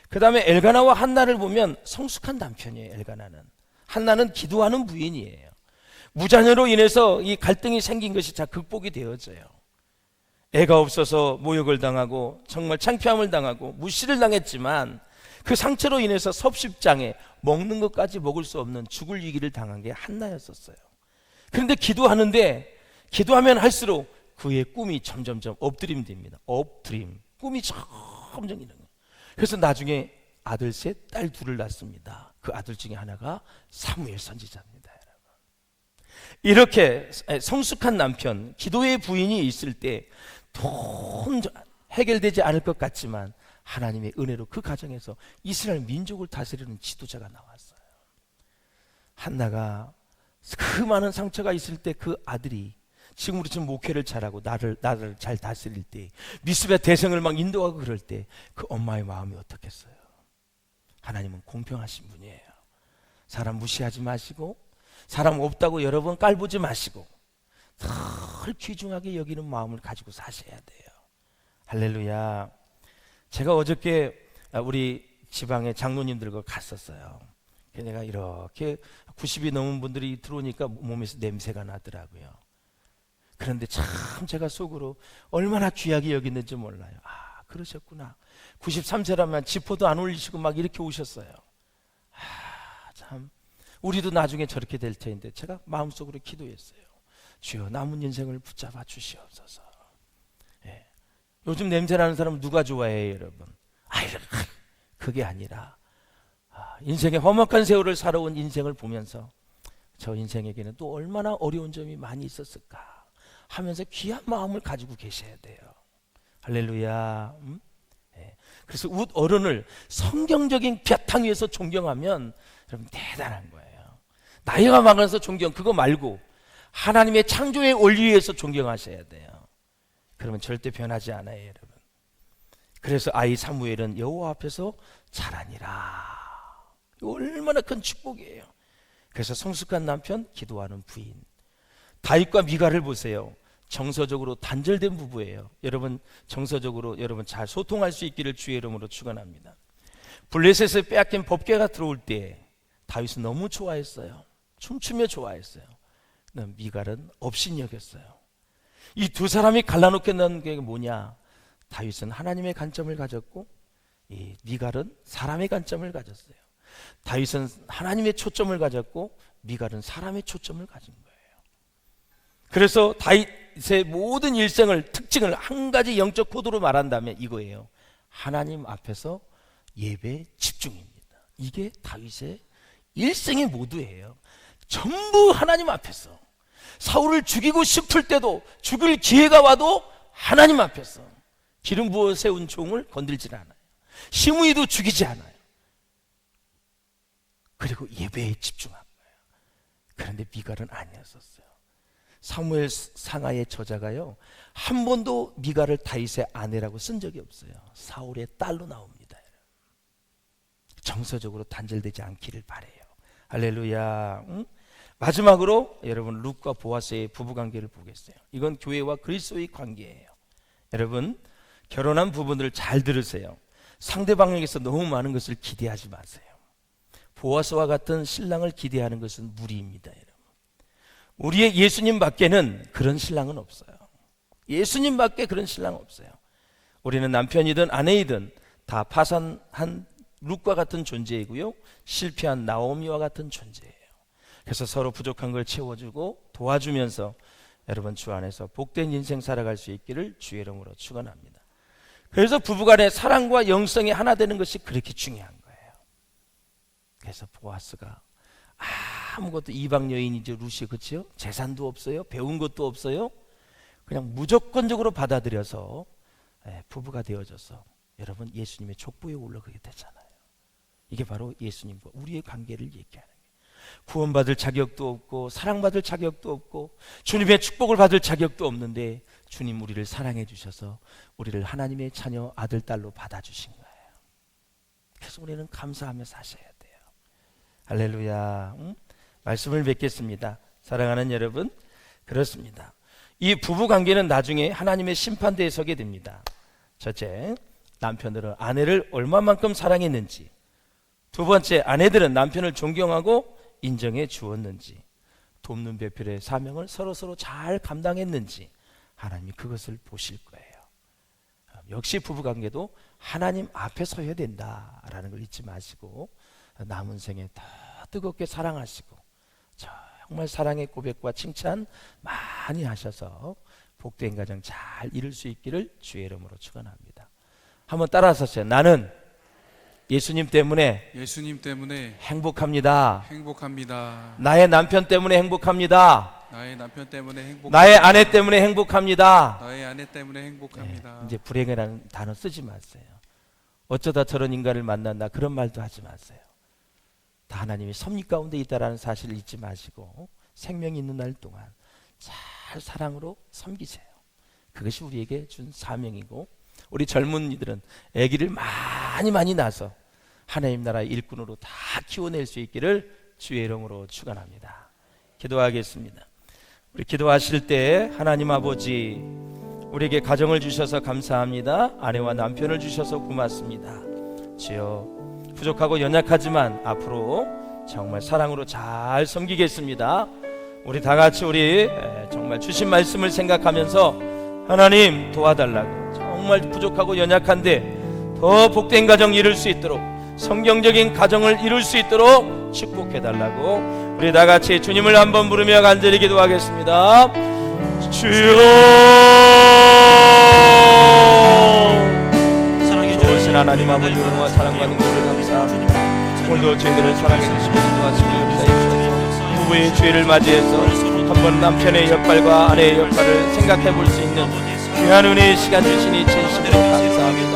S2: 그 다음에 엘가나와 한나를 보면 성숙한 남편이에요. 엘가나는, 한나는 기도하는 부인이에요. 무자녀로 인해서 이 갈등이 생긴 것이 다 극복이 되어져요. 애가 없어서 모욕을 당하고 정말 창피함을 당하고 무시를 당했지만 그 상처로 인해서 섭식장에 먹는 것까지 먹을 수 없는 죽을 위기를 당한 게 한나였었어요. 그런데 기도하면 할수록 그의 꿈이 점점점 엎드림됩니다. 꿈이 점점 이런 거예요. 그래서 나중에 아들 셋, 딸 둘을 낳습니다. 그 아들 중에 하나가 사무엘 선지자입니다. 여러분, 이렇게 성숙한 남편, 기도의 부인이 있을 때 돈 해결되지 않을 것 같지만 하나님의 은혜로 그 가정에서 이스라엘 민족을 다스리는 지도자가 나왔어요. 한나가 그 많은 상처가 있을 때 그 아들이 지금 우리처럼 목회를 잘하고 나를 잘 다스릴 때, 미스베 대성을 막 인도하고 그럴 때 그 엄마의 마음이 어떻겠어요? 하나님은 공평하신 분이에요. 사람 무시하지 마시고, 사람 없다고 여러 번 깔보지 마시고 늘 귀중하게 여기는 마음을 가지고 사셔야 돼요. 할렐루야. 제가 어저께 우리 지방의 장로님들과 갔었어요. 내가 이렇게 90이 넘은 분들이 들어오니까 몸에서 냄새가 나더라고요. 그런데 참 제가 속으로 얼마나 귀하게 여기는지 몰라요. 아, 그러셨구나. 93세라면 지퍼도 안 올리시고 막 이렇게 오셨어요. 아, 참 우리도 나중에 저렇게 될 텐데 제가 마음속으로 기도했어요. 주여, 남은 인생을 붙잡아 주시옵소서. 요즘 냄새나는 사람은 누가 좋아해요, 여러분? 그게 아니라 인생의 험악한 세월을 살아온 인생을 보면서 저 인생에게는 또 얼마나 어려운 점이 많이 있었을까 하면서 귀한 마음을 가지고 계셔야 돼요. 할렐루야. 그래서 웃 어른을 성경적인 바탕 위에서 존경하면 여러분 대단한 거예요. 나이가 많아서 존경 그거 말고 하나님의 창조의 원리에서 존경하셔야 돼요. 그러면 절대 변하지 않아요, 여러분. 그래서 아이 사무엘은 여호와 앞에서 자라니라. 얼마나 큰 축복이에요. 그래서 성숙한 남편, 기도하는 부인. 다윗과 미갈을 보세요. 정서적으로 단절된 부부예요. 여러분 정서적으로 여러분 잘 소통할 수 있기를 주의 이름으로 축원합니다. 블레셋에 빼앗긴 법궤가 들어올 때 다윗은 너무 좋아했어요. 춤추며 좋아했어요. 미갈은 업신여겼어요. 이 두 사람이 갈라놓겠다는 게 뭐냐? 다윗은 하나님의 관점을 가졌고 이 미갈은 사람의 관점을 가졌어요. 다윗은 하나님의 초점을 가졌고 미갈은 사람의 초점을 가진 거예요. 그래서 다윗의 모든 일생을 특징을 한 가지 영적 코드로 말한다면 이거예요. 하나님 앞에서 예배에 집중입니다. 이게 다윗의 일생의 모두예요. 전부 하나님 앞에서. 사울을 죽이고 싶을 때도 죽을 기회가 와도 하나님 앞에서 기름 부어 세운 종을 건들지 않아요. 시므이도 죽이지 않아요. 그리고 예배에 집중한 거예요. 그런데 미갈은 아니었었어요. 사무엘 상하의 저자가요 한 번도 미갈을 다윗의 아내라고 쓴 적이 없어요. 사울의 딸로 나옵니다. 정서적으로 단절되지 않기를 바라요. 할렐루야. 마지막으로 여러분 룻과 보아스의 부부관계를 보겠어요. 이건 교회와 그리스도의 관계예요. 여러분 결혼한 부부들 잘 들으세요. 상대방에게서 너무 많은 것을 기대하지 마세요. 보아스와 같은 신랑을 기대하는 것은 무리입니다. 여러분. 우리의 예수님 밖에는 그런 신랑은 없어요. 예수님 밖에 그런 신랑은 없어요. 우리는 남편이든 아내이든 다 파산한 룻과 같은 존재이고요, 실패한 나오미와 같은 존재예요. 그래서 서로 부족한 걸 채워주고 도와주면서 여러분 주 안에서 복된 인생 살아갈 수 있기를 주의 이름으로 축원합니다. 그래서 부부간의 사랑과 영성이 하나 되는 것이 그렇게 중요한 거예요. 그래서 보아스가 아무것도 이방 여인이죠, 룻이. 그렇죠? 재산도 없어요, 배운 것도 없어요. 그냥 무조건적으로 받아들여서 부부가 되어져서 여러분 예수님의 족보에 올라가게 되잖아요. 이게 바로 예수님과 우리의 관계를 얘기하는 거예요. 구원받을 자격도 없고 사랑받을 자격도 없고 주님의 축복을 받을 자격도 없는데 주님 우리를 사랑해 주셔서 우리를 하나님의 자녀 아들 딸로 받아주신 거예요. 그래서 우리는 감사하며 사셔야 돼요. 할렐루야. 말씀을 맺겠습니다. 사랑하는 여러분, 그렇습니다. 이 부부관계는 나중에 하나님의 심판대에 서게 됩니다. 첫째, 남편들은 아내를 얼마만큼 사랑했는지, 두 번째, 아내들은 남편을 존경하고 인정해 주었는지, 돕는 배필의 사명을 서로서로 잘 감당했는지 하나님이 그것을 보실 거예요. 역시 부부관계도 하나님 앞에 서야 된다라는 걸 잊지 마시고 남은 생에 더 뜨겁게 사랑하시고 정말 사랑의 고백과 칭찬 많이 하셔서 복된 가정 잘 이룰 수 있기를 주의 이름으로 축원합니다. 한번 따라서 하세요. 나는 예수님 때문에 행복합니다. 나의 남편 때문에 행복합니다. 나의 아내 때문에 행복합니다. 이제 불행이라는 단어 쓰지 마세요. 어쩌다 저런 인간을 만났나 그런 말도 하지 마세요. 다 하나님이 섭리 가운데 있다라는 사실을 잊지 마시고 생명이 있는 날 동안 잘 사랑으로 섬기세요. 그것이 우리에게 준 사명이고, 우리 젊은이들은 아기를 많이 낳아서 하나님 나라의 일꾼으로 다 키워낼 수 있기를 주의 이름으로 축원합니다. 기도하겠습니다. 우리 기도하실 때 하나님 아버지, 우리에게 가정을 주셔서 감사합니다. 아내와 남편을 주셔서 고맙습니다. 주여, 부족하고 연약하지만 앞으로 정말 사랑으로 잘 섬기겠습니다. 우리 다 같이 우리 정말 주신 말씀을 생각하면서 하나님 도와달라고, 정말 부족하고 연약한데 더 복된 가정 이룰 수 있도록, 성경적인 가정을 이룰 수 있도록 축복해달라고 우리 다 같이 주님을 한번 부르며 간절히 기도하겠습니다. 주여, 좋으신 하나님 아버지, 은혜와 사랑받는 것을 감사합니다. 오늘도 저희들을 사랑해 주시고 도와주시고 역사해 주셔서 부부의 주일을 맞이해서 한번 남편의 역할과 아내의 역할을 생각해 볼 수 있는 귀한 은혜의 시간 주시니 진심으로 감사합니다.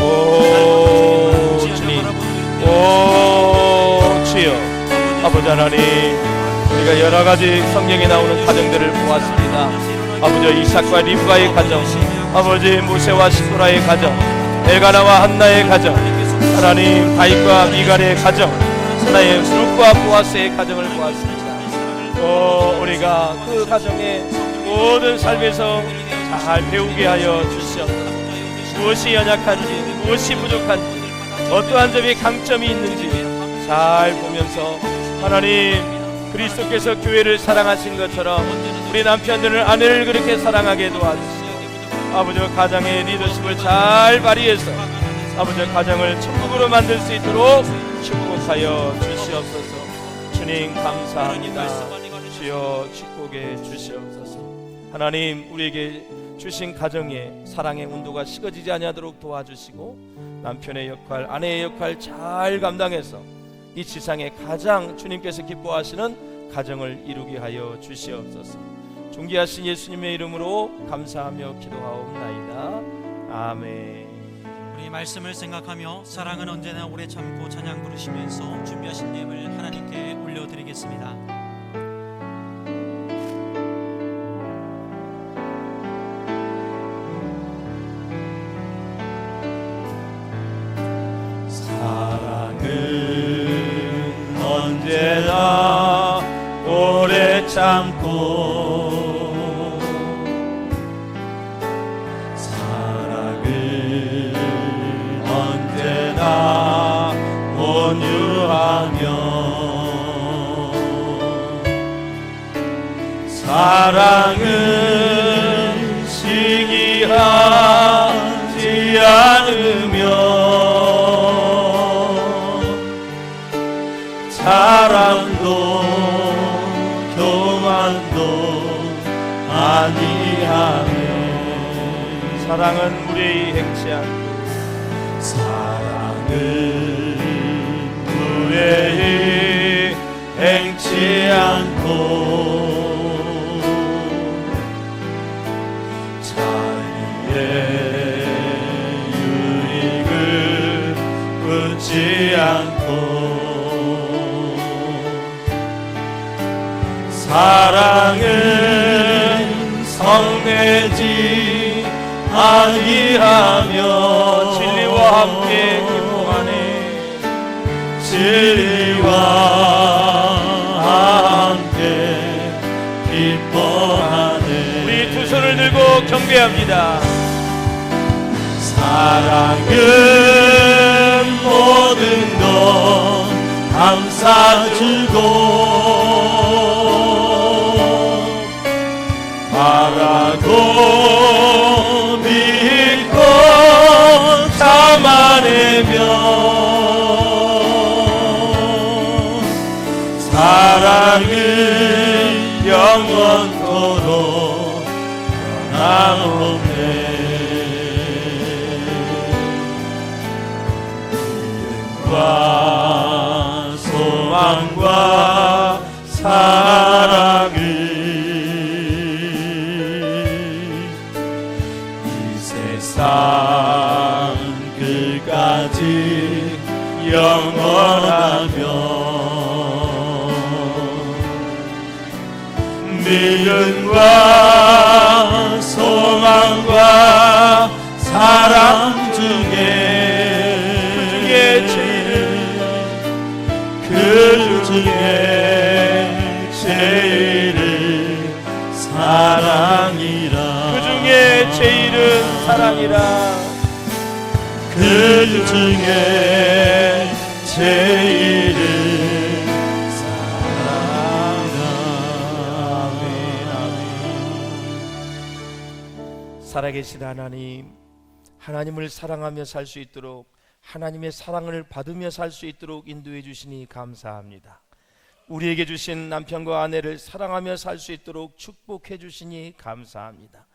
S2: 오 주님, 오 주여, 아버지 하나님, 우리가 여러 가지 성경에 나오는 가정들을 보았습니다. 아버지 이삭과 리브가의 가정, 아버지 모세와 시도라의 가정, 엘가나와 한나의 가정, 하나님 다윗과 미갈의 가정, 하나님 룻과 보아스의 가정을 보았습니다. 우리가 그 가정의 모든 삶에서 잘 배우게 하여 주시옵소서. 무엇이 연약한지, 무엇이 부족한지, 어떠한 점이 강점이 있는지 잘 보면서 하나님 그리스도께서 교회를 사랑하신 것처럼 우리 남편들을 아내를 그렇게 사랑하게 도와주시고, 아버지 가정의 리더십을 잘 발휘해서 아버지 가정을 천국으로 만들 수 있도록 축복하여 주시옵소서. 주님 감사합니다. 주여 축복해 주시옵소서. 하나님 우리에게 주신 가정에 사랑의 온도가 식어지지 아니하도록 도와주시고, 남편의 역할, 아내의 역할 잘 감당해서 이 지상에 가장 주님께서 기뻐하시는 가정을 이루게 하여 주시옵소서. 존귀하신 예수님의 이름으로 감사하며 기도하옵나이다. 아멘.
S1: 우리 말씀을 생각하며 사랑은 언제나 오래 참고 찬양 부르시면서 준비하신 예물 하나님께 올려드리겠습니다.
S2: 사랑은 언제나 오래 참고, 사랑은 언제나 온유하며, 사랑은 시기하지 않으며, 사랑도 교만도 아니하며, 사랑은 무례히 행치 않고, 사랑은 무례히 행치 않고, 자기의 유익을 묻지 않고, 사랑은 성내지 아니하며, 진리와 함께 기뻐하네. 진리와 함께 기뻐하네. 우리 두 손을 들고 경배합니다. 사랑은 모든 것 감싸주고, 바라고 믿고 참아내며, 사랑은 영원토록 변함없네. 믿음과 소망과 사랑을 세상 끝까지 영원하며, 믿음과 소망과 사랑 중에 그 중에 제일은 사랑이라. 그 중에 제일은 사랑이라. 그 중에 제일은 사랑이라. 아멘, 아멘. 살아계신 하나님, 하나님을 사랑하며 살 수 있도록, 하나님의 사랑을 받으며 살 수 있도록 인도해 주시니 감사합니다. 우리에게 주신 남편과 아내를 사랑하며 살 수 있도록 축복해 주시니 감사합니다.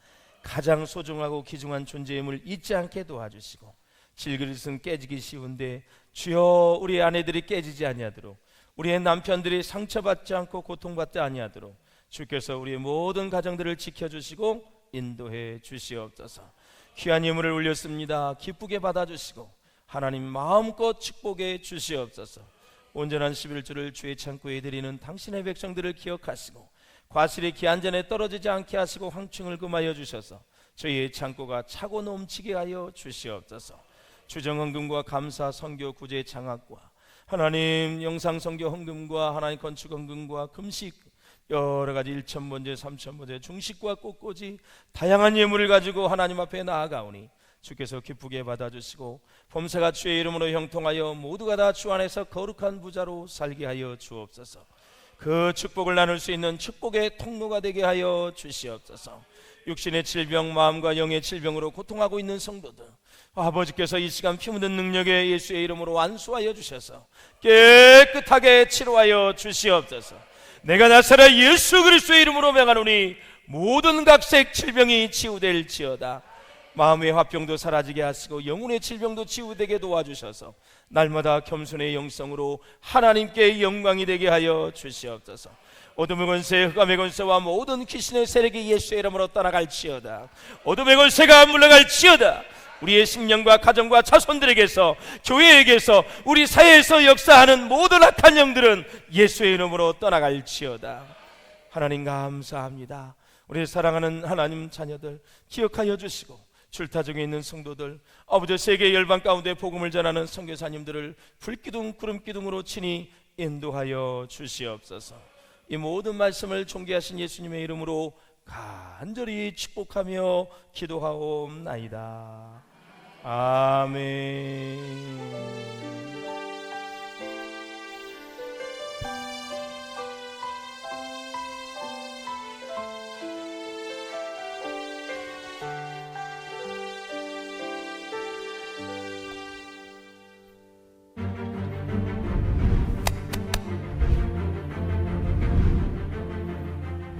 S2: 가장 소중하고 귀중한 존재임을 잊지 않게 도와주시고, 질그릇은 깨지기 쉬운데 주여 우리 아내들이 깨지지 아니하도록, 우리의 남편들이 상처받지 않고 고통받지 아니하도록 주께서 우리의 모든 가정들을 지켜주시고 인도해 주시옵소서. 귀한 예물을 올렸습니다. 기쁘게 받아주시고 하나님 마음껏 축복해 주시옵소서. 온전한 11조를 주의 창고에 드리는 당신의 백성들을 기억하시고 과실이 기한 전에 떨어지지 않게 하시고 황충을 금하여 주셔서 저희의 창고가 차고 넘치게 하여 주시옵소서. 주정헌금과 감사 선교 구제 장학과 하나님 영상 선교 헌금과 하나님 건축 헌금과 금식 여러 가지 1,000번제 3,000번제 중식과 꽃꽂이 다양한 예물을 가지고 하나님 앞에 나아가오니 주께서 기쁘게 받아주시고 범사가 주의 이름으로 형통하여 모두가 다 주 안에서 거룩한 부자로 살게 하여 주옵소서. 그 축복을 나눌 수 있는 축복의 통로가 되게 하여 주시옵소서. 육신의 질병, 마음과 영의 질병으로 고통하고 있는 성도들 아버지께서 이 시간 피 묻은 능력에 예수의 이름으로 완수하여 주셔서 깨끗하게 치료하여 주시옵소서. 내가 나사렛 예수 그리스도의 이름으로 명하노니 모든 각색 질병이 치유될지어다. 마음의 화병도 사라지게 하시고 영혼의 질병도 치유되게 도와주셔서 날마다 겸손의 영성으로 하나님께 영광이 되게 하여 주시옵소서. 어둠의 권세, 흑암의 권세와 모든 귀신의 세력이 예수의 이름으로 떠나갈지어다. 어둠의 권세가 물러갈지어다. 우리의 심령과 가정과 자손들에게서, 교회에게서, 우리 사회에서 역사하는 모든 악한 영들은 예수의 이름으로 떠나갈지어다. 하나님 감사합니다. 우리 사랑하는 하나님 자녀들 기억하여 주시고 출타 중에 있는 성도들 아버지 세계 열방 가운데 복음을 전하는 선교사님들을 불기둥 구름기둥으로 친히 인도하여 주시옵소서. 이 모든 말씀을 존귀하신 예수님의 이름으로 간절히 축복하며 기도하옵나이다. 아멘.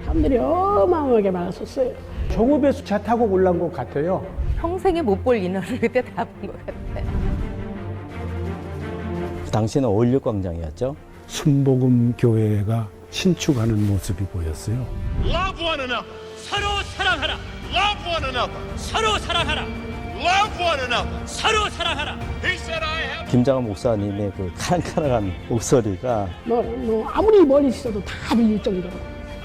S4: 사람들이 어마어마하게 많았었어요.
S5: 종업에서 차 타고 올라온 것 같아요.
S6: 평생에 못 볼 인원을 그때 다 본 것 같아요.
S7: 당시에는 5.16 광장이었죠.
S5: 순복음 교회가 신축하는 모습이 보였어요.
S8: Love one another.
S1: 서로 사랑하라.
S8: Love one another.
S1: 서로 사랑하라.
S8: Love one another.
S1: 서로 사랑하라.
S8: He said, I have.
S7: 김장한 목사님의 그 칸칸한 목소리가
S4: 뭐 아무리 멀리 있어도 다 들릴 정도로.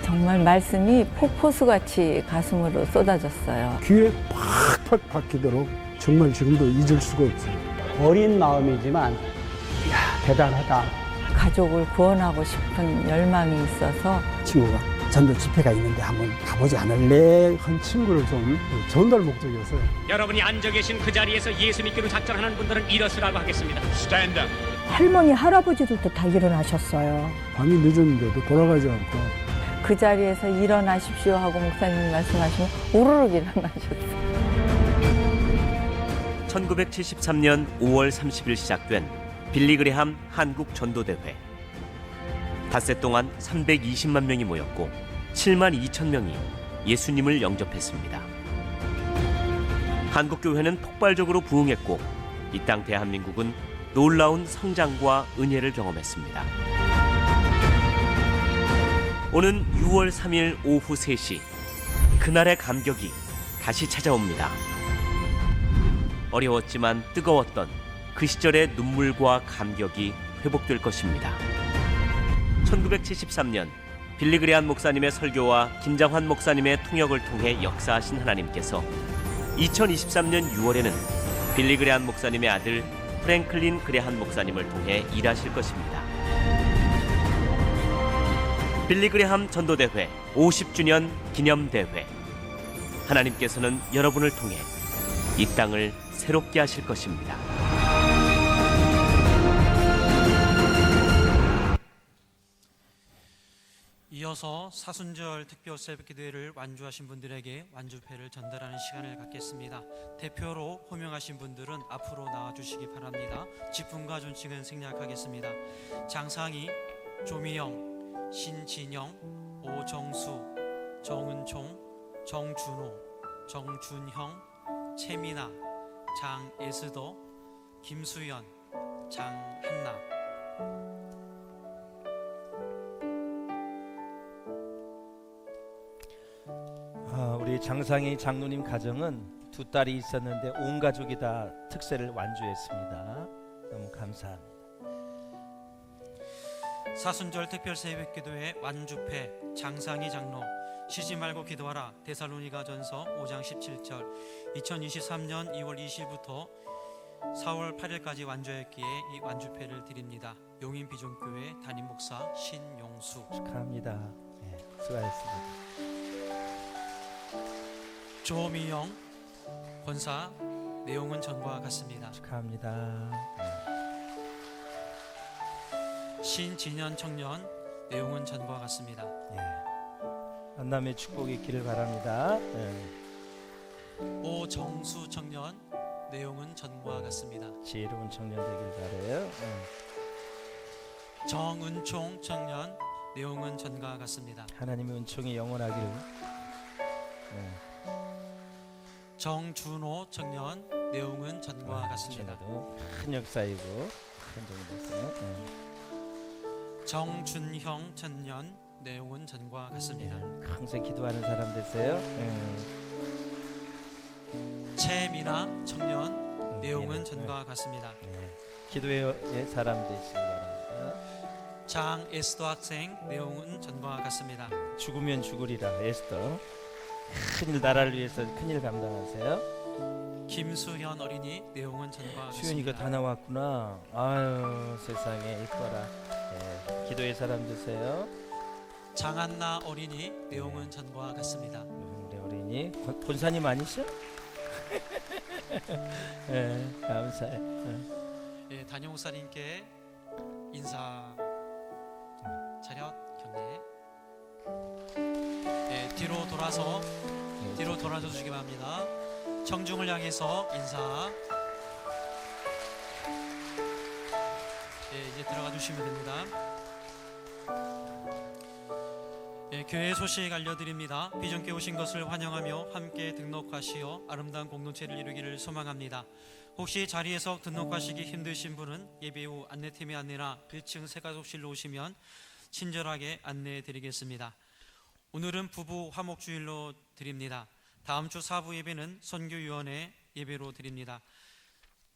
S6: 정말 말씀이 폭포수같이 가슴으로 쏟아졌어요.
S5: 귀에 팍팍 박히도록 정말 지금도 잊을 수가 없어요. 어린 마음이지만 대단하다.
S6: 가족을 구원하고 싶은 열망이 있어서
S5: 친구가 전도 집회가 있는데 한번 가보지 않을래? 한 친구를 좀 전달 목적이었어요.
S9: 여러분이 앉아 계신 그 자리에서 예수 믿기로 작정하는 분들은 일어서라고 하겠습니다.
S8: Stand up.
S10: 할머니, 할아버지들도 다 일어나셨어요.
S5: 밤이 늦었는데도 돌아가지 않고
S6: 그 자리에서 일어나십시오 하고 목사님이 말씀하시면 우르르 일어나셨어요.
S9: 1973년 5월 30일 시작된 빌리그레함 한국 전도대회. 닷새 동안 320만 명이 모였고 7만 2천 명이 예수님을 영접했습니다. 한국교회는 폭발적으로 부흥했고 이 땅 대한민국은 놀라운 성장과 은혜를 경험했습니다. 오는 6월 3일 오후 3시 그날의 감격이 다시 찾아옵니다. 어려웠지만 뜨거웠던 그 시절의 눈물과 감격이 회복될 것입니다. 1973년 빌리그레함 목사님의 설교와 김장환 목사님의 통역을 통해 역사하신 하나님께서 2023년 6월에는 빌리그레함 목사님의 아들 프랭클린 그레함 목사님을 통해 일하실 것입니다. 빌리그레함 전도대회 50주년 기념대회. 하나님께서는 여러분을 통해 이 땅을 새롭게 하실 것입니다.
S1: 이어서 사순절 특별 새벽기도회를 완주하신 분들에게 완주패를 전달하는 시간을 갖겠습니다. 대표로 호명하신 분들은 앞으로 나와주시기 바랍니다. 직분과 존칭은 생략하겠습니다. 장상희, 조미영, 신진영, 오정수, 정은총, 정준호, 정준형, 최민아, 장에스더, 김수연, 장한나.
S2: 우리 장상희 장로님 가정은 두 딸이 있었는데 온 가족이 다 특세를 완주했습니다. 너무 감사합니다.
S1: 사순절 특별 새벽 기도회 완주패 장상희 장로 쉬지 말고 기도하라 데살로니가전서 5장 17절 2023년 2월 20일부터 4월 8일까지 완주했기에 이 완주패를 드립니다. 용인 비전교회 담임 목사 신용수.
S2: 축하합니다. 네, 수고하셨습니다.
S1: 조미영 권사 내용은 전과 같습니다.
S2: 축하합니다.
S1: 신진현 청년 내용은 전과 같습니다.
S2: 예. 만남의 축복이 있기를 바랍니다. 예.
S1: 오정수 청년 내용은 전과 같습니다.
S2: 지혜로운 청년 되길 바라요.
S1: 정은총 청년 내용은 전과 같습니다.
S2: 하나님의 은총이 영원하기를.
S1: 정준호 청년 내용은 전과 같습니다.
S2: 큰 역사이고 큰 도움이 됐어요.
S1: 정준형 청년 내용은 전과 같습니다.
S2: 항상 기도하는 사람 되세요.
S1: 최미나 청년 내용은 전과 같습니다.
S2: 기도의 사람 되시기 바랍니다.
S1: 장에스더 학생 내용은 전과 같습니다.
S2: 죽으면 죽으리라 에스더. 큰일 나라를 위해서 큰일 감당하세요.
S1: 김수현 어린이 내용은 전과 같습니다.
S2: 수현이가 다 나왔구나. 아유 세상에 이뻐라. 예, 기도의 사람 되세요.
S1: 장한나 어린이 내용은 전과 같습니다.
S2: 우리 어린이 본사님 아니셔? 예, 감사해.
S1: 예, 담임 목사님께 인사 차렷 경례. 예, 뒤로 돌아서 주시기 바랍니다. 청중을 향해서 인사. 예, 이제 들어가 주시면 됩니다. 예, 교회 소식 알려드립니다. 비전교회 오신 것을 환영하며 함께 등록하시어 아름다운 공동체를 이루기를 소망합니다. 혹시 자리에서 등록하시기 힘드신 분은 예배 후 안내팀의 안내나 1층 세가족실로 오시면 친절하게 안내해 드리겠습니다. 오늘은 부부 화목주일로 드립니다. 다음 주 4부 예배는 선교위원회 예배로 드립니다.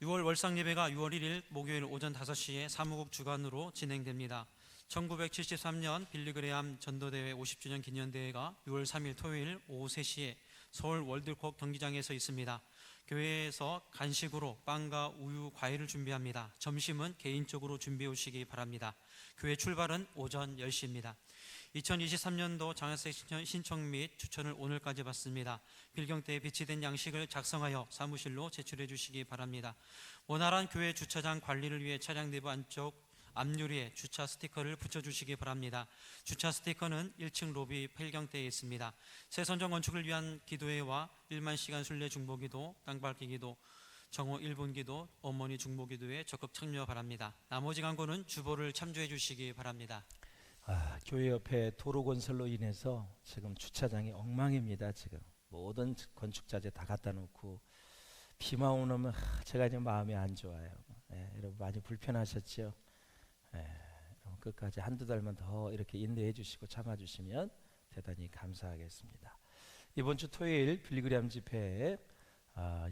S1: 6월 월상 예배가 6월 1일 목요일 오전 5시에 사무국 주관으로 진행됩니다. 1973년 빌리그레암 전도대회 50주년 기념대회가 6월 3일 토요일 오후 3시에 서울 월드컵 경기장에서 있습니다. 교회에서 간식으로 빵과 우유, 과일을 준비합니다. 점심은 개인적으로 준비해 오시기 바랍니다. 교회 출발은 오전 10시입니다. 2023년도 장학생 신청 및 추천을 오늘까지 받습니다. 필경대에 비치된 양식을 작성하여 사무실로 제출해 주시기 바랍니다. 원활한 교회 주차장 관리를 위해 차량 내부 안쪽 앞유리에 주차 스티커를 붙여주시기 바랍니다. 주차 스티커는 1층 로비 필경대에 있습니다. 새선정 건축을 위한 기도회와 1만 시간 순례 중보기도, 땅밟기 기도, 정오 1분 기도, 어머니 중보기도에 적극 참여 바랍니다. 나머지 광고는 주보를 참조해 주시기 바랍니다.
S2: 교회 옆에 도로 건설로 인해서 지금 주차장이 엉망입니다. 지금 모든 건축자재 다 갖다 놓고 비만 오면 제가 이제 마음이 안 좋아요. 여러분 많이 불편하셨죠? 끝까지 한두 달만 더 이렇게 인내해 주시고 참아 주시면 대단히 감사하겠습니다. 이번 주 토요일 빌리그레암 집회에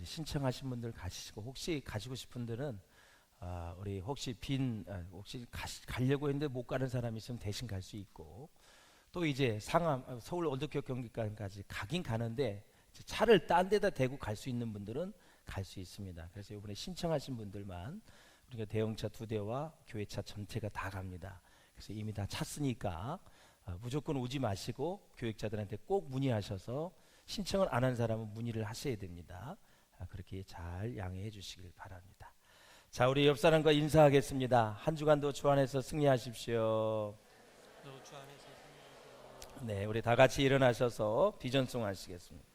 S2: 신청하신 분들 가시고 혹시 가시고 싶은 분들은 우리 혹시 혹시 가려고 했는데 못 가는 사람이 있으면 대신 갈 수 있고, 또 이제 상암 서울 월드컵 경기장까지 가긴 가는데 차를 딴 데다 대고 갈 수 있는 분들은 갈 수 있습니다. 그래서 이번에 신청하신 분들만 우리가 대형차 2대와 교회차 전체가 다 갑니다. 그래서 이미 다 찼으니까 무조건 오지 마시고 교육자들한테 꼭 문의하셔서 신청을 안 한 사람은 문의를 하셔야 됩니다. 그렇게 잘 양해해 주시길 바랍니다. 자, 우리 옆 사람과 인사하겠습니다. 한 주간도 주 안에서 승리하십시오. 네, 우리 다 같이 일어나셔서 비전송 하시겠습니다.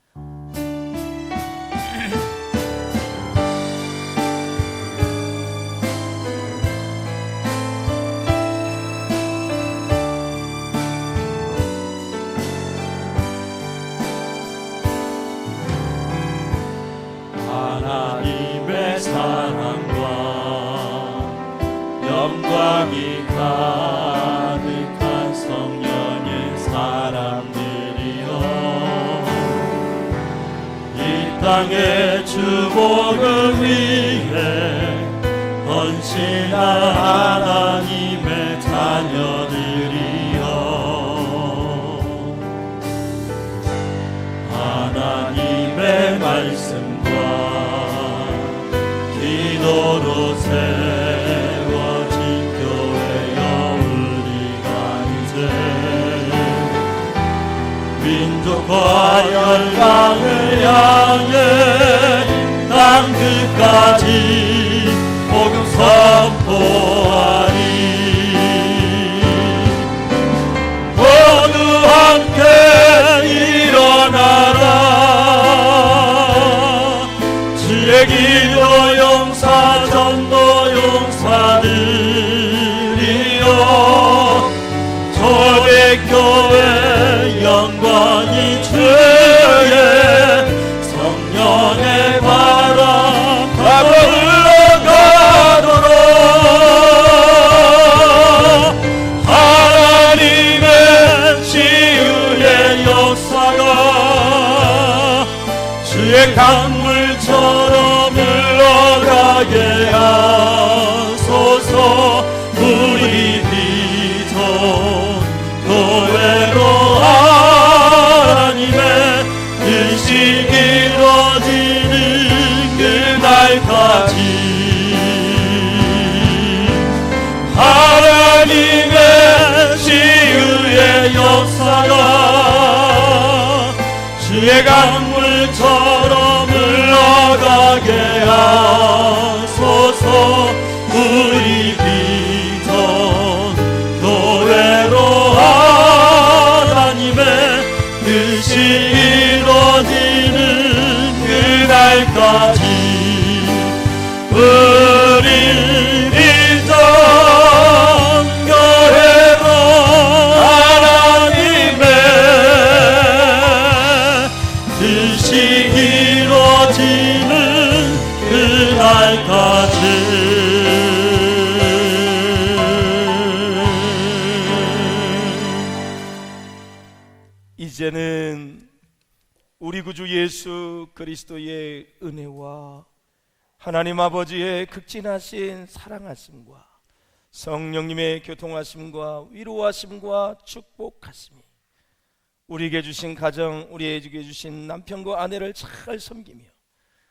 S7: 하나님의 사랑과 영광이 가득한 성령의 사람들이여, 이 땅의 주복을 위해
S11: 헌신한 하나님의 자녀들이여 하나님의 말씀과 기도로 세워진 교회여 우리가 이제 민족과 열방을 향해 땅 끝까지 복음 선포하리 모두 함께 일어나라 주의 기도 용사 전도 용사들이여 초대교회 영광이 주의 성령의 바람 타고 흘러가도록 하나님의 치유의 역사가 주의 강물처럼 흘러가게 하소서 우리 비전 교회로 하나님의 뜻이 이루어지는 그날까지 하나님의 치유의 역사가 주의 강물처럼 흘러가게 하소서 우리 비전 교회로 하나님의 뜻이 이루어지는 그날까지 우리 비전 교회로 하나님의 뜻이 이루어지는 그날까지
S2: 이제는 우리 구주 예수 그리스도의 은혜와 하나님 아버지의 극진하신 사랑하심과 성령님의 교통하심과 위로하심과 축복하심이 우리에게 주신 가정, 우리에게 주신 남편과 아내를 잘 섬기며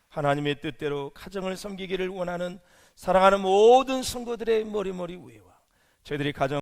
S2: 하나님의 뜻대로 가정을 섬기기를 원하는 사랑하는 모든 성도들의 머리머리 위에와 저희들이 가정